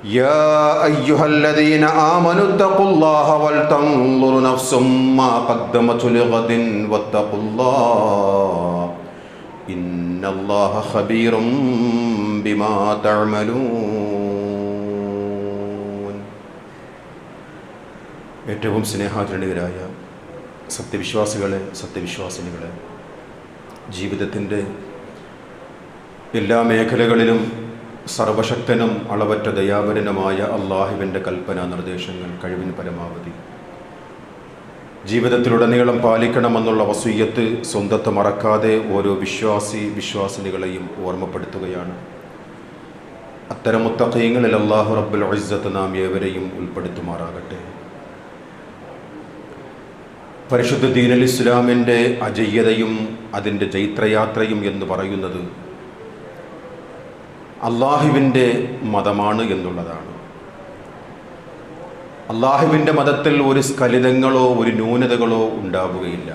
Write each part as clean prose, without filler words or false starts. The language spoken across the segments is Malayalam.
يا أيها الذين آمنوا اتقوا الله ولتنظر نفس ما قدمت لغد واتقوا الله إن الله خبير بما تعملون. ഏറ്റവും സ്നേഹാദരണീയരായ സത്യവിശ്വാസികളെ, സത്യവിശ്വാസിനികളെ, ജീവിതത്തിൻ്റെ എല്ലാ മേഖലകളിലും സർവശക്തനും അളവറ്റ ദയാപരനുമായ അള്ളാഹുവിൻ്റെ കൽപ്പന നിർദ്ദേശങ്ങൾ കഴിവിന് പരമാവധി ജീവിതത്തിലുടനീളം പാലിക്കണമെന്നുള്ള വസിയ്യത്ത് സ്വന്തത്തെ മറക്കാതെ ഓരോ വിശ്വാസിനികളെയും ഓർമ്മപ്പെടുത്തുകയാണ്. അത്തരം മുത്തഖീങ്ങളിൽ അല്ലാഹു റബ്ബുൽ ഇസ്സത്ത് നാം ഏവരെയും ഉൾപ്പെടുത്തുമാറാകട്ടെ. പരിശുദ്ധ ദീനുൽ ഇസ്ലാമിൻ്റെ അജയ്യതയും അതിൻ്റെ ജൈത്രയാത്രയും എന്ന് പറയുന്നത് അള്ളാഹുവിൻ്റെ മതമാണ് എന്നുള്ളതാണ്. അള്ളാഹുവിൻ്റെ മതത്തിൽ ഒരു സ്ഖലിതങ്ങളോ ഒരു ന്യൂനതകളോ ഉണ്ടാവുകയില്ല.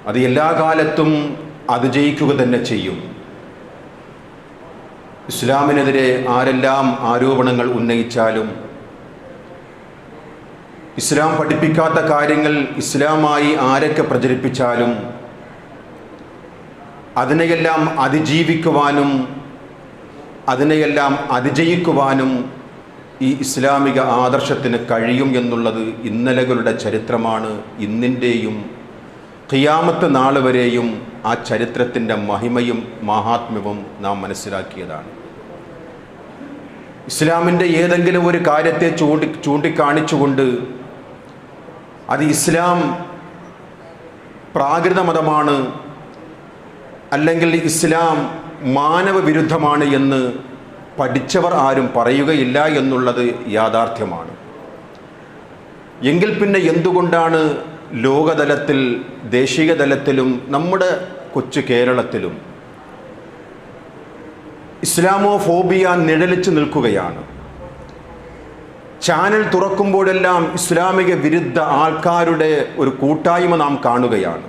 അത് എല്ലാ കാലത്തും അതിജയിക്കുക തന്നെ ചെയ്യും. ഇസ്ലാമിനെതിരെ ആരെല്ലാം ആരോപണങ്ങൾ ഉന്നയിച്ചാലും, ഇസ്ലാം പഠിപ്പിക്കാത്ത കാര്യങ്ങൾ ഇസ്ലാമായി ആരൊക്കെ പ്രചരിപ്പിച്ചാലും അതിനെയെല്ലാം അതിജീവിക്കുവാനും അതിനെയെല്ലാം അതിജയിക്കുവാനും ഈ ഇസ്ലാമിക ആദർശത്തിന് കഴിയും എന്നുള്ളത് ഇന്നലകളുടെ ചരിത്രമാണ്. ഇന്നിൻ്റെയും ഖിയാമത്ത് നാൾ വരെയും ആ ചരിത്രത്തിൻ്റെ മഹിമയും മഹാത്മ്യവും നാം മനസ്സിലാക്കിയതാണ്. ഇസ്ലാമിൻ്റെ ഏതെങ്കിലും ഒരു കാര്യത്തെ ചൂണ്ടിക്കാണിച്ചുകൊണ്ട് അത് ഇസ്ലാം പ്രാകൃത മതമാണ്, അല്ലെങ്കിൽ ഇസ്ലാം മാനവ വിരുദ്ധമാണ് എന്ന് പഠിച്ചവർ ആരും പറയുകയില്ല എന്നുള്ളത് യാഥാർത്ഥ്യമാണ്. എങ്കിൽ പിന്നെ എന്തുകൊണ്ടാണ് ലോകതലത്തിൽ, ദേശീയ തലത്തിലും നമ്മുടെ കൊച്ചു കേരളത്തിലും ഇസ്ലാമോഫോബിയ നിഴലിച്ചു നിൽക്കുകയാണ്? ചാനൽ തുറക്കുമ്പോഴെല്ലാം ഇസ്ലാമിക വിരുദ്ധ ആൾക്കാരുടെ ഒരു കൂട്ടായ്മ നാം കാണുകയാണ്.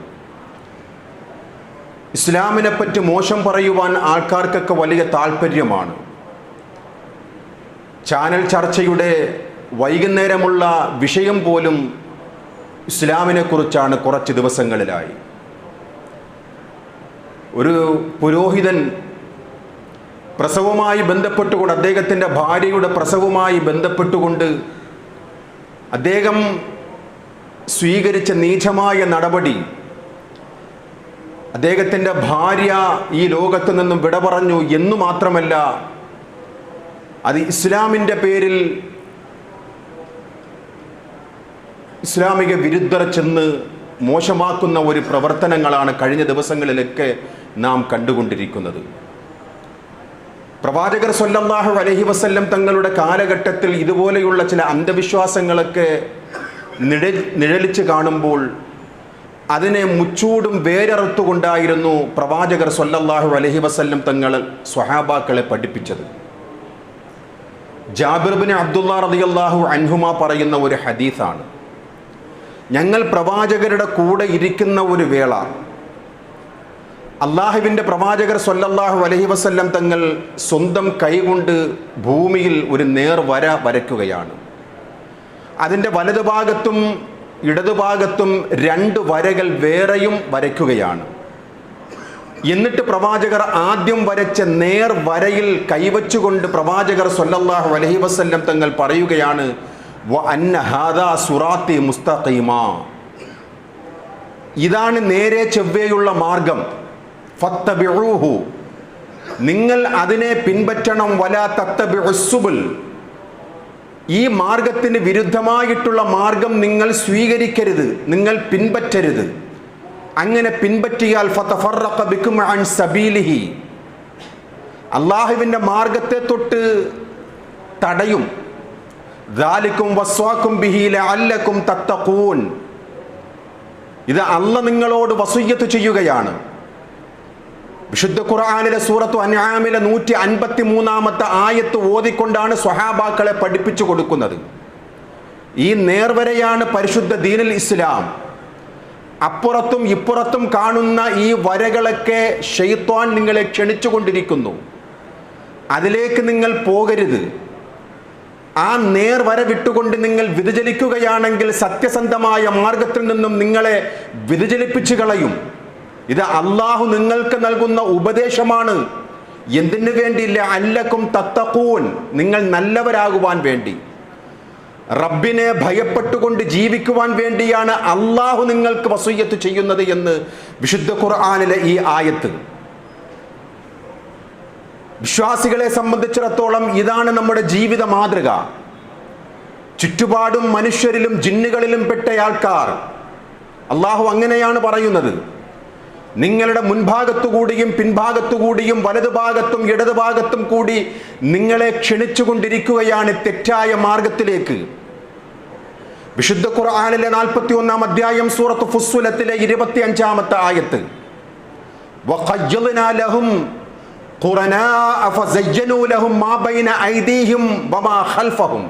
ഇസ്ലാമിനെപ്പറ്റി മോശം പറയുവാൻ ആൾക്കാർക്കൊക്കെ വലിയ താല്പര്യമാണ്. ചാനൽ ചർച്ചയുടെ വൈകുന്നേരമുള്ള വിഷയം പോലും ഇസ്ലാമിനെക്കുറിച്ചാണ്. കുറച്ച് ദിവസങ്ങളിലായി ഒരു പുരോഹിതൻ പ്രസവവുമായി ബന്ധപ്പെട്ടുകൊണ്ട്, അദ്ദേഹത്തിൻ്റെ ഭാര്യയുടെ പ്രസവവുമായി ബന്ധപ്പെട്ടുകൊണ്ട് അദ്ദേഹം സ്വീകരിച്ച നീചമായ നടപടി, അദ്ദേഹത്തിൻ്റെ ഭാര്യ ഈ ലോകത്ത് നിന്നും വിട പറഞ്ഞു എന്നു മാത്രമല്ല, അത് ഇസ്ലാമിൻ്റെ പേരിൽ ഇസ്ലാമിക വിരുദ്ധർ ചെന്ന് മോശമാക്കുന്ന ഒരു പ്രവർത്തനങ്ങളാണ് കഴിഞ്ഞ ദിവസങ്ങളിലൊക്കെ നാം കണ്ടുകൊണ്ടിരിക്കുന്നത്. പ്രവാചകർ സ്വല്ലല്ലാഹു അലൈഹി വസല്ലം തങ്ങളുടെ കാലഘട്ടത്തിൽ ഇതുപോലെയുള്ള ചില അന്ധവിശ്വാസങ്ങളൊക്കെ നിഴലിച്ച് കാണുമ്പോൾ അതിനെ മുച്ചൂടും വേരറുത്തുകൊണ്ടായിരുന്നു പ്രവാചകർ സ്വല്ലല്ലാഹു അലൈഹി വസല്ലം തങ്ങൾ സ്വഹാബാക്കളെ പഠിപ്പിച്ചത്. ജാബിർ ബിൻ അബ്ദുല്ലാ റളിയല്ലാഹു അൻഹുമ പറയുന്ന ഒരു ഹദീസാണ്, ഞങ്ങൾ പ്രവാചകരുടെ കൂടെ ഇരിക്കുന്ന ഒരു വേള അള്ളാഹുവിൻ്റെ പ്രവാചകർ സ്വല്ലല്ലാഹു അലൈഹി വസല്ലം തങ്ങൾ സ്വന്തം കൈകൊണ്ട് ഭൂമിയിൽ ഒരു നേർവര വരയ്ക്കുകയാണ്. അതിൻ്റെ വലതുഭാഗത്തും ഇടതുഭാഗത്തും 2 വരകൾ വേറെയും വരയ്ക്കുകയാണ്. എന്നിട്ട് പ്രവാചകർ ആദ്യം വരച്ച നേർ വരയിൽ കൈവച്ചുകൊണ്ട് പ്രവാചകർ സ്വല്ലല്ലാഹു അലൈഹി വസല്ലം തങ്ങൾ പറയുകയാണ്, വ അന്ന ഹാദാ സുറാത്തി മുസ്തഖീമാ, ഇതാണ് നേരെ ചൊവ്വയുള്ള മാർഗം, ഫത്തബിഊഹു, നിങ്ങൾ അതിനെ പിൻപറ്റണം, വലാ തത്തബിഉസ് സുബുൽ, ഈ മാർഗത്തിന് വിരുദ്ധമായിട്ടുള്ള മാർഗം നിങ്ങൾ സ്വീകരിക്കരുത്, നിങ്ങൾ പിൻപറ്റരുത്. അങ്ങനെ പിൻപറ്റിയാൽ ഫതഫറഖ ബികും അൻ സബീലിഹി, അല്ലാഹുവിൻ്റെ മാർഗത്തെ തൊട്ട് തടയും. ദാലികും വസ്വാകും ബിഹി ലഅല്ലകും തത്തഖൂൻ, ഇത് അല്ലാഹ് നിങ്ങളോട് വസിയ്യത്ത് ചെയ്യുകയാണ്. വിശുദ്ധ ഖുർആനിലെ സൂറത്തു അൻആമിലെ 153-ാമത്തെ ആയത്ത് ഓതിക്കൊണ്ടാണ് സ്വഹാബാക്കളെ പഠിപ്പിച്ചു കൊടുക്കുന്നത്. ഈ നേർവരയാണ് പരിശുദ്ധ ദീനുൽ ഇസ്ലാം. അപ്പുറത്തും ഇപ്പുറത്തും കാണുന്ന ഈ വരകളൊക്കെ ശൈത്വാൻ നിങ്ങളെ ക്ഷണിച്ചുകൊണ്ടിരിക്കുന്നു. അതിലേക്ക് നിങ്ങൾ പോകരുത്. ആ നേർവര വിട്ടുകൊണ്ട് നിങ്ങൾ വ്യതിചലിക്കുകയാണെങ്കിൽ സത്യസന്ധമായ മാർഗത്തിൽ നിന്നും നിങ്ങളെ വ്യതിചലിപ്പിച്ചു കളയും. ഇത് അള്ളാഹു നിങ്ങൾക്ക് നൽകുന്ന ഉപദേശമാണ്. എന്തിനു വേണ്ടിയില്ല? അല്ലക്കും തത്തഖൂൻ, നിങ്ങൾ നല്ലവരാകുവാൻ വേണ്ടി, റബ്ബിനെ ഭയപ്പെട്ടുകൊണ്ട് ജീവിക്കുവാൻ വേണ്ടിയാണ് അള്ളാഹു നിങ്ങൾക്ക് വസിയ്യത്ത് ചെയ്യുന്നത് എന്ന് വിശുദ്ധ ഖുർആനിലെ ഈ ആയത്ത്. വിശ്വാസികളെ സംബന്ധിച്ചിടത്തോളം ഇതാണ് നമ്മുടെ ജീവിത മാതൃക. ചുറ്റുപാടും മനുഷ്യരിലും ജിന്നുകളിലും പെട്ട ആൾക്കാർ, അള്ളാഹു അങ്ങനെയാണ് പറയുന്നത്, നിങ്ങളുടെ മുൻഭാഗത്തുകൂടിയും പിൻഭാഗത്തുകൂടിയും വലതുഭാഗത്തും ഇടതുഭാഗത്തും കൂടി നിങ്ങളെ ക്ഷണിച്ചുകൊണ്ടിരിക്കുകയാണ് തെറ്റായ മാർഗത്തിലേക്ക്. വിശുദ്ധ ഖുർആനിലെ 41-ാം അധ്യായം സൂറത്ത് ഫുസ്സിലത്തിലെ 25-ാമത്തെ ആയത്ത്, വഖയ്യദ്നാ ലഹും ഖുറനാഅ ഫസയ്യനൂ ലഹും മാ ബൈന ഐദീഹിം വമാ ഖൽഫഹും.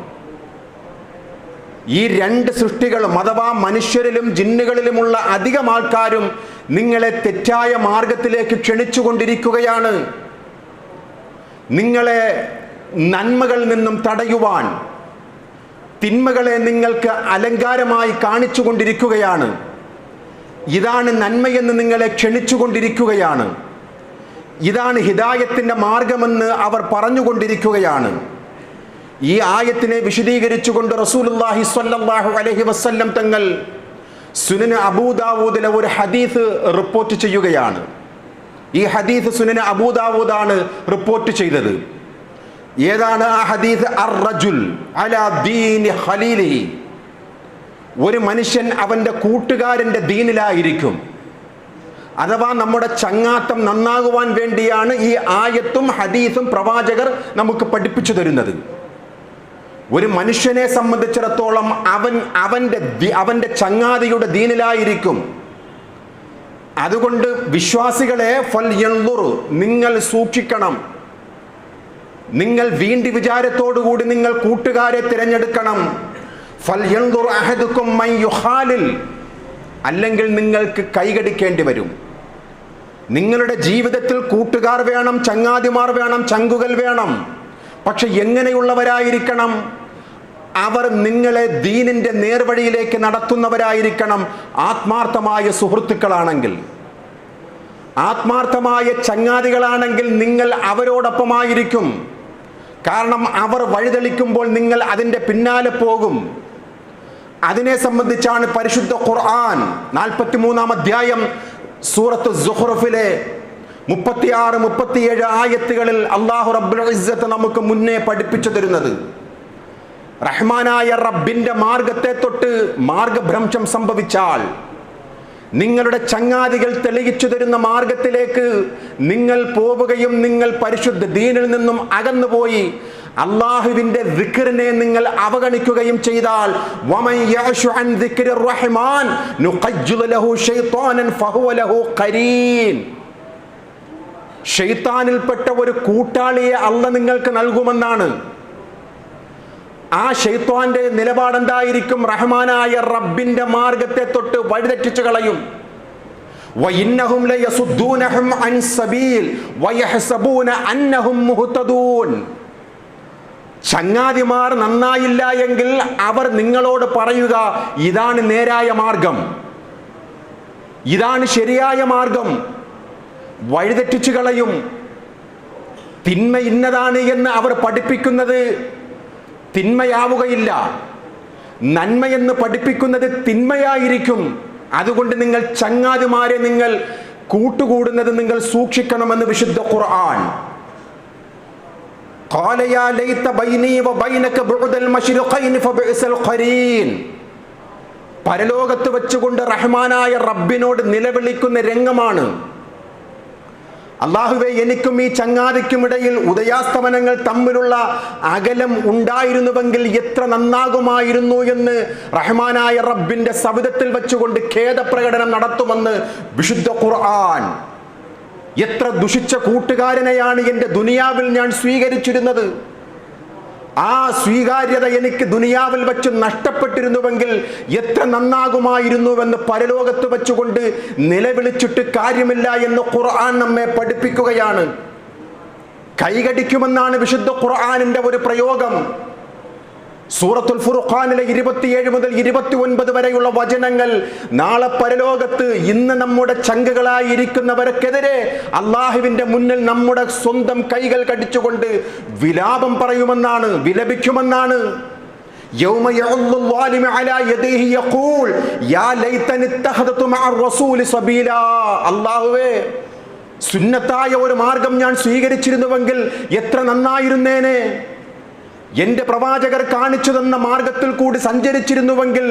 ഈ രണ്ട് സൃഷ്ടികളും അഥവാ മനുഷ്യരിലും ജിന്നുകളിലുമുള്ള അധികം ആൾക്കാരും നിങ്ങളെ തെറ്റായ മാർഗത്തിലേക്ക് ക്ഷണിച്ചുകൊണ്ടിരിക്കുകയാണ്. നിങ്ങളെ നന്മകളിൽ നിന്നും തടയുവാൻ തിന്മകളെ നിങ്ങൾക്ക് അലങ്കാരമായി കാണിച്ചുകൊണ്ടിരിക്കുകയാണ്. ഇതാണ് നന്മയെന്ന് നിങ്ങളെ ക്ഷണിച്ചുകൊണ്ടിരിക്കുകയാണ്. ഇതാണ് ഹിദായത്തിൻ്റെ മാർഗമെന്ന് അവർ പറഞ്ഞുകൊണ്ടിരിക്കുകയാണ്. ഈ ആയത്തിനെ വിശദീകരിച്ചുകൊണ്ട് റസൂലുള്ളാഹി സ്വല്ലല്ലാഹു അലൈഹി വസല്ലം തങ്ങൾ സുനൻ അബൂദാവൂദിലെ ഒരു ഹദീസ് റിപ്പോർട്ട് ചെയ്യുകയാണ്. ഈ ഹദീസ് സുനൻ അബൂദാവൂദാണ് റിപ്പോർട്ട് ചെയ്തത്. ഏതാണ് ആ ഹദീസ്? അർ-റജുൽ അലാ ദീനി ഖലീലിഹി. ഒരു മനുഷ്യൻ അവൻ്റെ കൂട്ടുകാരൻ്റെ ദീനിലായിരിക്കും. അഥവാ നമ്മുടെ ചങ്ങാത്തം നന്നാകുവാൻ വേണ്ടിയാണ് ഈ ആയത്തും ഹദീസും പ്രവാചകർ നമുക്ക് പഠിപ്പിച്ചു തരുന്നത്. ഒരു മനുഷ്യനെ സംബന്ധിച്ചിടത്തോളം അവൻ്റെ ചങ്ങാതിയുടെ ദീനിലായിരിക്കും. അതുകൊണ്ട് വിശ്വാസികളെ ഫൽയൻദുർ, നിങ്ങൾ സൂക്ഷിക്കണം. നിങ്ങൾ വീണ്ടി വിചാരത്തോടുകൂടി നിങ്ങൾ കൂട്ടുകാരെ തിരഞ്ഞെടുക്കണം. ഫൽയൻദുർ അഹദുക്കും മൻ യുഖാലിൽ, അല്ലെങ്കിൽ നിങ്ങൾക്ക് കൈകടിക്കേണ്ടി വരും. നിങ്ങളുടെ ജീവിതത്തിൽ കൂട്ടുകാർ വേണം, ചങ്ങാതിമാർ വേണം, ചങ്കുകൾ വേണം. പക്ഷെ എങ്ങനെയുള്ളവരായിരിക്കണം? അവർ നിങ്ങളെ ദീനിൻ്റെ നേർവഴിയിലേക്ക് നടത്തുന്നവരായിരിക്കണം. ആത്മാർത്ഥമായ സുഹൃത്തുക്കളാണെങ്കിൽ, ആത്മാർത്ഥമായ ചങ്ങാതികളാണെങ്കിൽ നിങ്ങൾ അവരോടൊപ്പമായിരിക്കും. കാരണം അവർ വഴിതെളിക്കുമ്പോൾ നിങ്ങൾ അതിൻ്റെ പിന്നാലെ പോകും. അതിനെ സംബന്ധിച്ചാണ് പരിശുദ്ധ ഖുർആൻ 43-ാം അധ്യായം സൂറത്ത് സുഖ്റുഫിലെ 36-37 ആയത്തുകളിൽ അല്ലാഹു റബ്ബുൽ ഇസ്സത്ത് നമുക്ക് മുന്നേ പഠിപ്പിച്ചു തരുന്നത്. റഹ്മാനായ റബ്ബിന്റെ മാർഗത്തെ തൊട്ട് മാർഗഭ്രംശം സംഭവിച്ചാൽ, നിങ്ങളുടെ ചങ്ങാതികൾ തെളിയിച്ചു തരുന്ന മാർഗത്തിലേക്ക് നിങ്ങൾ പോവുകയും നിങ്ങൾ പരിശുദ്ധ ദീനിൽ നിന്നും അകന്നുപോയി അള്ളാഹുവിന്റെ ദിക്റിനെ നിങ്ങൾ അവഗണിക്കുകയും ചെയ്താൽ, വമൻ യഅശു അൻ ദിക്രിർ റഹ്മാൻ നുഖജ്ജിൽ ലഹു ശൈത്താനൻ ഫഹുവ ലഹു ഖരീൻ. ശൈത്താനിൽപ്പെട്ട ഒരു കൂട്ടാളിയെ അല്ലാഹു നിങ്ങൾക്ക് നൽകുമെന്നാണ്. ആ ശൈത്താന്റെ നിലപാടെന്തായിരിക്കും? റഹ്മാനായ റബ്ബിന്റെ മാർഗത്തെ തൊട്ട് വഴിതെറ്റിച്ചു കളയും. വഇന്നഹും ലയസുദ്ദൂനഹും അൻ സബീൽ വയഹ്സബൂന അന്നഹും മുഹ്തദൂൻ. ചങ്ങാതിമാർ നന്നായില്ല എങ്കിൽ അവർ നിങ്ങളോട് പറയുക, ഇതാണ് നേരായ മാർഗം, ഇതാണ് ശരിയായ മാർഗം. വഴിതെറ്റിച്ചു കളയും. തിന്മ ഇന്നതാണ് എന്ന് അവർ പഠിപ്പിക്കുന്നത് തിന്മയാവുകയില്ല. നന്മയെന്ന് പഠിപ്പിക്കുന്നത് തിന്മയായിരിക്കും. അതുകൊണ്ട് നിങ്ങൾ ചങ്ങാതിമാരെ നിങ്ങൾ കൂട്ടുകൂടുന്നത് നിങ്ങൾ സൂക്ഷിക്കണമെന്ന് വിശുദ്ധ ഖുർആൻ. ഖാല യാ ലൈത ബൈനി വബൈനക ബുഅദൽ മശ്രിഖൈൻ ഫബിഅസൽ ഖരീൻ. പരലോകത്ത് വെച്ചുകൊണ്ട് റഹ്മാനായ റബ്ബിനോട് നിലവിളിക്കുന്ന രംഗമാണ്. അല്ലാഹുവേ, എനിക്കും ഈ ചങ്ങാതിക്കുമിടയിൽ ഉദയാസ്തമനങ്ങൾ തമ്മിലുള്ള അകലം ഉണ്ടായിരുന്നുവെങ്കിൽ എത്ര നന്നാകുമായിരുന്നു എന്ന് റഹ്മാനായ റബ്ബിന്റെ സവിധത്തിൽ വെച്ചുകൊണ്ട് ഖേദപ്രകടനം നടത്തുമെന്ന് വിശുദ്ധ ഖുർആൻ. എത്ര ദുഷിച്ച കൂട്ടുകാരനെയാണ് എൻ്റെ ദുനിയാവിൽ ഞാൻ സ്വീകരിച്ചിരുന്നത്. ആ സ്വീകാര്യത എനിക്ക് ദുനിയാവിൽ വെച്ച് നഷ്ടപ്പെട്ടിരുന്നുവെങ്കിൽ എത്ര നന്നാകുമായിരുന്നുവെന്ന് പരലോകത്ത് വെച്ചുകൊണ്ട് നിലവിളിച്ചിട്ട് കാര്യമില്ല എന്ന് ഖുർആൻ നമ്മെ പഠിപ്പിക്കുകയാണ്. കൈകടിക്കുമെന്നാണ് വിശുദ്ധ ഖുർആനിന്റെ ഒരു പ്രയോഗം. സൂറത്തുൽ ഫുർഖാനിലെ 27 മുതൽ 29 വരെയുള്ള വചനങ്ങൾ നാളെ പരലോകത്ത് ഇന്ന് നമ്മുടെ ചങ്കുകളായിരിക്കുന്നവർക്കെതിരെ അള്ളാഹുവിന്റെ മുന്നിൽ നമ്മുടെ സ്വന്തം കൈകൾ കടിച്ചുകൊണ്ട് വിലാപം പറയുമെന്നാണ്, വിലപിക്കുമെന്നാണ്. യൗമ യഉല്ലു ളാലിമു അലാ യദൈഹി യഖൂൽ യാ ലൈതനി ഇത്തഖദതു മഅർ റസൂലി സബീലാ. അല്ലാഹുവേ, സുന്നത്തായ ഒരു മാർഗം ഞാൻ സ്വീകരിച്ചിരുന്നുവെങ്കിൽ എത്ര നന്നായിരുന്നേനെ. എന്റെ പ്രവാചകർ കാണിച്ചു തന്ന മാർഗത്തിൽ കൂടി സഞ്ചരിച്ചിരുന്നുവെങ്കിൽ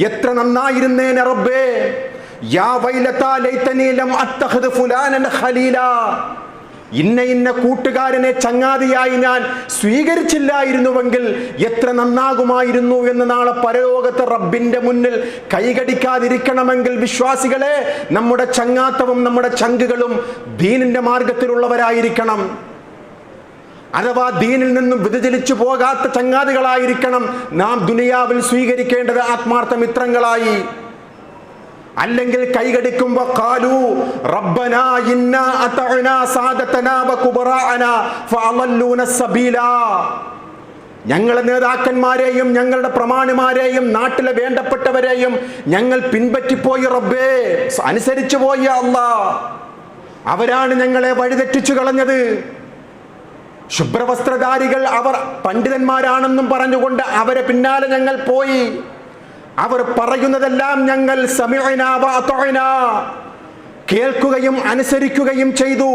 എത്ര നന്നായിരുന്നേനെ റബ്ബേ. യാ വൈലതാ ലൈതനി ലം അത്തഖദ് ഫുലാനൻ ഖലീലാ. ഇന്ന കൂട്ടുകാരനെ ചങ്ങാതിയായി ഞാൻ സ്വീകരിച്ചില്ലായിരുന്നുവെങ്കിൽ എത്ര നന്നാകുമായിരുന്നു എന്ന് നാളെ പരലോകത്തെ റബ്ബിന്റെ മുന്നിൽ കൈകടിക്കാതിരിക്കണമെങ്കിൽ വിശ്വാസികളെ, നമ്മുടെ ചങ്ങാത്തവും നമ്മുടെ ചങ്കുകളും ദീനിന്റെ മാർഗത്തിലുള്ളവരായിരിക്കണം. അഥവാ ദീനിൽ നിന്നും വ്യതിചലിച്ചു പോകാത്ത ചങ്ങാതികളായിരിക്കണം നാം ദുനിയാവിൽ സ്വീകരിക്കേണ്ടത് ആത്മാർത്ഥ മിത്രങ്ങളായി. അല്ലെങ്കിൽ കൈകടിക്കുമ്പോ ഖാലൂ റബ്ബനാ ഇന്നാ അതഅനാ സാദതനാ വകുബറാഅനാ ഫഅളല്ലൂന സബീലാ. ഞങ്ങളുടെ നേതാക്കന്മാരെയും ഞങ്ങളുടെ പ്രമാണിമാരെയും നാട്ടിലെ വേണ്ടപ്പെട്ടവരെയും ഞങ്ങൾ പിൻപറ്റിപ്പോയി റബ്ബേ, അനുസരിച്ചു പോയി അല്ലാഹ്. അവരാണ് ഞങ്ങളെ വഴിതെറ്റിച്ചു കളഞ്ഞത്. ശുഭ്രവസ്ത്രധാരികൾ അവർ പണ്ഡിതന്മാരാണെന്നും പറഞ്ഞുകൊണ്ട് അവരെ പിന്നാലെ ഞങ്ങൾ പോയി. അവർ പറയുന്നതെല്ലാം ഞങ്ങൾ സമിഅനാ വഅതഅനാ, കേൾക്കുകയും അനുസരിക്കുകയും ചെയ്തു.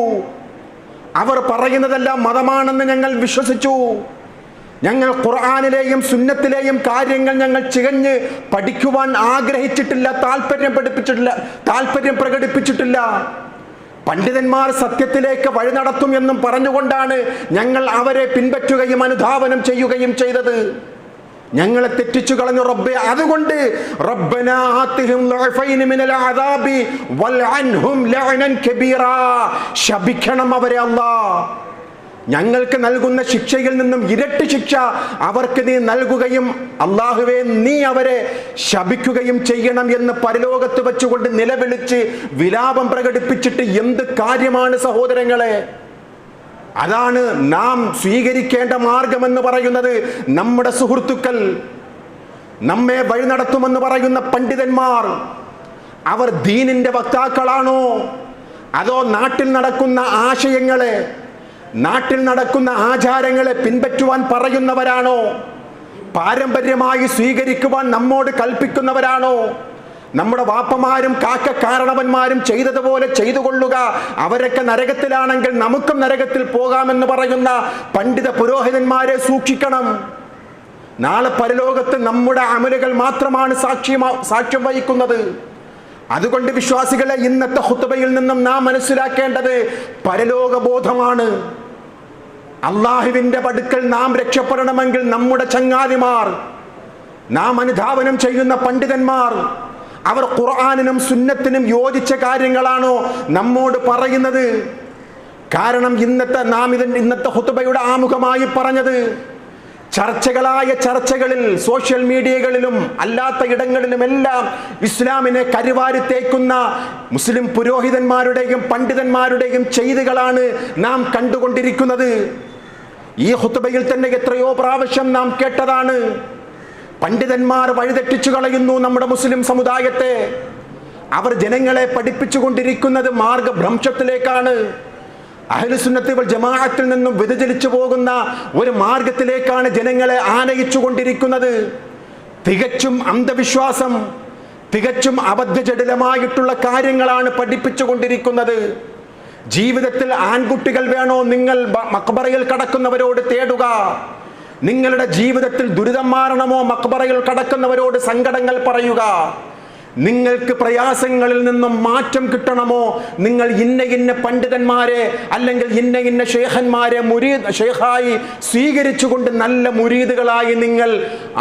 അവർ പറയുന്നതെല്ലാം മതമാണെന്ന് ഞങ്ങൾ വിശ്വസിച്ചു. ഞങ്ങൾ ഖുർആനിലെയും സുന്നത്തിലെയും കാര്യങ്ങൾ ഞങ്ങൾ ചികഞ്ഞ് പഠിക്കുവാൻ ആഗ്രഹിച്ചിട്ടില്ല, താല്പര്യം പ്രകടിപ്പിച്ചിട്ടില്ല. പണ്ഡിതന്മാർ സത്യത്തിലേക്ക് വഴി നടത്തും എന്നും പറഞ്ഞുകൊണ്ടാണ് ഞങ്ങൾ അവരെ പിൻപറ്റുകയും അനുധാവനം ചെയ്യുകയും ചെയ്തത്. ഞങ്ങളെ തെറ്റിച്ചു കളഞ്ഞു റബ്ബേ. അതുകൊണ്ട് റബ്ബനാ ആതിഹിം ളഅഫൈന മിനൽ അദാബി വൽഅൻഹും ലഅനൻ കബീറാ. ശപിക്കണം അവരെ അല്ലാഹ്. ഞങ്ങൾക്ക് നൽകുന്ന ശിക്ഷയിൽ നിന്നും ഇരട്ടി ശിക്ഷ അവർക്ക് നീ നൽകുകയും അല്ലാഹുവേ നീ അവരെ ശപിക്കുകയും ചെയ്യണം എന്ന് പരലോകത്ത് വെച്ചുകൊണ്ട് നിലവിളിച്ച് വിലാപം പ്രകടിപ്പിച്ചിട്ട് എന്ത് കാര്യമാണ് സഹോദരങ്ങളെ? അതാണ് നാം സ്വീകരിക്കേണ്ട മാർഗമെന്ന് പറയുന്നത്. നമ്മുടെ സുഹൃത്തുക്കൾ, നമ്മെ വഴി നടത്തുമെന്ന് പറയുന്ന പണ്ഡിതന്മാർ, അവർ ദീനിന്റെ വക്താക്കളാണോ അതോ നാട്ടിൽ നടക്കുന്ന ആശയങ്ങളെ, നാട്ടിൽ നടക്കുന്ന ആചാരങ്ങളെ പിൻപറ്റുവാൻ പറയുന്നവരാണോ? പാരമ്പര്യമായി സ്വീകരിക്കുവാൻ നമ്മോട് കൽപ്പിക്കുന്നവരാണോ? നമ്മുടെ വാപ്പമാരും കാരണവന്മാരും ചെയ്തതുപോലെ ചെയ്തു കൊള്ളുക, അവരൊക്കെ നരകത്തിലാണെങ്കിൽ നമുക്കും നരകത്തിൽ പോകാമെന്ന് പറയുന്ന പണ്ഡിത പുരോഹിതന്മാരെ സൂക്ഷിക്കണം. നാളെ പരലോകത്ത് നമ്മുടെ അമലുകൾ മാത്രമാണ് സാക്ഷ്യം വഹിക്കുന്നത്. അതുകൊണ്ട് വിശ്വാസികളെ, ഇന്നത്തെ ഖുത്ബയിൽ നിന്നും നാം മനസ്സിലാക്കേണ്ടത് പരലോകബോധമാണ്. അള്ളാഹുവിന്റെ അടുക്കൽ നാം രക്ഷപ്പെടണമെങ്കിൽ നമ്മുടെ ചങ്ങാതിമാർ, നാം അനുധാവനം ചെയ്യുന്ന പണ്ഡിതന്മാർ, അവർ ഖുർആനിനും സുന്നത്തിനും യോജിച്ച കാര്യങ്ങളാണോ നമ്മോട് പറയുന്നത്? കാരണം ഇന്നത്തെ ഖുത്ബയുടെ ആമുഖമായി പറഞ്ഞത് ചർച്ചകളിൽ സോഷ്യൽ മീഡിയകളിലും അല്ലാത്ത ഇടങ്ങളിലുമെല്ലാം ഇസ്ലാമിനെ കരുവാരിത്തേക്കുന്ന മുസ്ലിം പുരോഹിതന്മാരുടെയും പണ്ഡിതന്മാരുടെയും ചെയ്തികളാണ് നാം കണ്ടുകൊണ്ടിരിക്കുന്നത്. ഈ ഖുത്ബയിൽ തന്നെ എത്രയോ പ്രാവശ്യം നാം കേട്ടതാണ്. പണ്ഡിതന്മാർ വഴിതെറ്റിച്ചു കളയുന്നു നമ്മുടെ മുസ്ലിം സമുദായത്തെ. അവർ ജനങ്ങളെ പഠിപ്പിച്ചുകൊണ്ടിരിക്കുന്നത് മാർഗഭ്രംശത്തിലേക്കാണ്. അഹ്ലുസുന്നത്ത് വൽ ജമാഅത്തിൽ നിന്നും വ്യതിചലിച്ചു പോകുന്ന ഒരു മാർഗത്തിലേക്കാണ് ജനങ്ങളെ ആനയിച്ചു കൊണ്ടിരിക്കുന്നത്. തികച്ചും അന്ധവിശ്വാസം, തികച്ചും അബദ്ധജടിലമായിട്ടുള്ള കാര്യങ്ങളാണ് പഠിപ്പിച്ചു കൊണ്ടിരിക്കുന്നത്. ജീവിതത്തിൽ ആൺകുട്ടികൾ വേണോ? നിങ്ങൾ മക്ബറയിൽ കടക്കുന്നവരോട് തേടുക. നിങ്ങളുടെ ജീവിതത്തിൽ ദുരിതം മാറണമോ? മക്ബറയിൽ കടക്കുന്നവരോട് സങ്കടങ്ങൾ പറയുക. നിങ്ങൾക്ക് പ്രയാസങ്ങളിൽ നിന്നും മാറ്റം കിട്ടണമോ? നിങ്ങൾ ഇന്ന പണ്ഡിതന്മാരെ അല്ലെങ്കിൽ ഇന്ന ഷേഖന്മാരെ ഷേഖായി സ്വീകരിച്ചുകൊണ്ട് നല്ല മുരീദുകളായി നിങ്ങൾ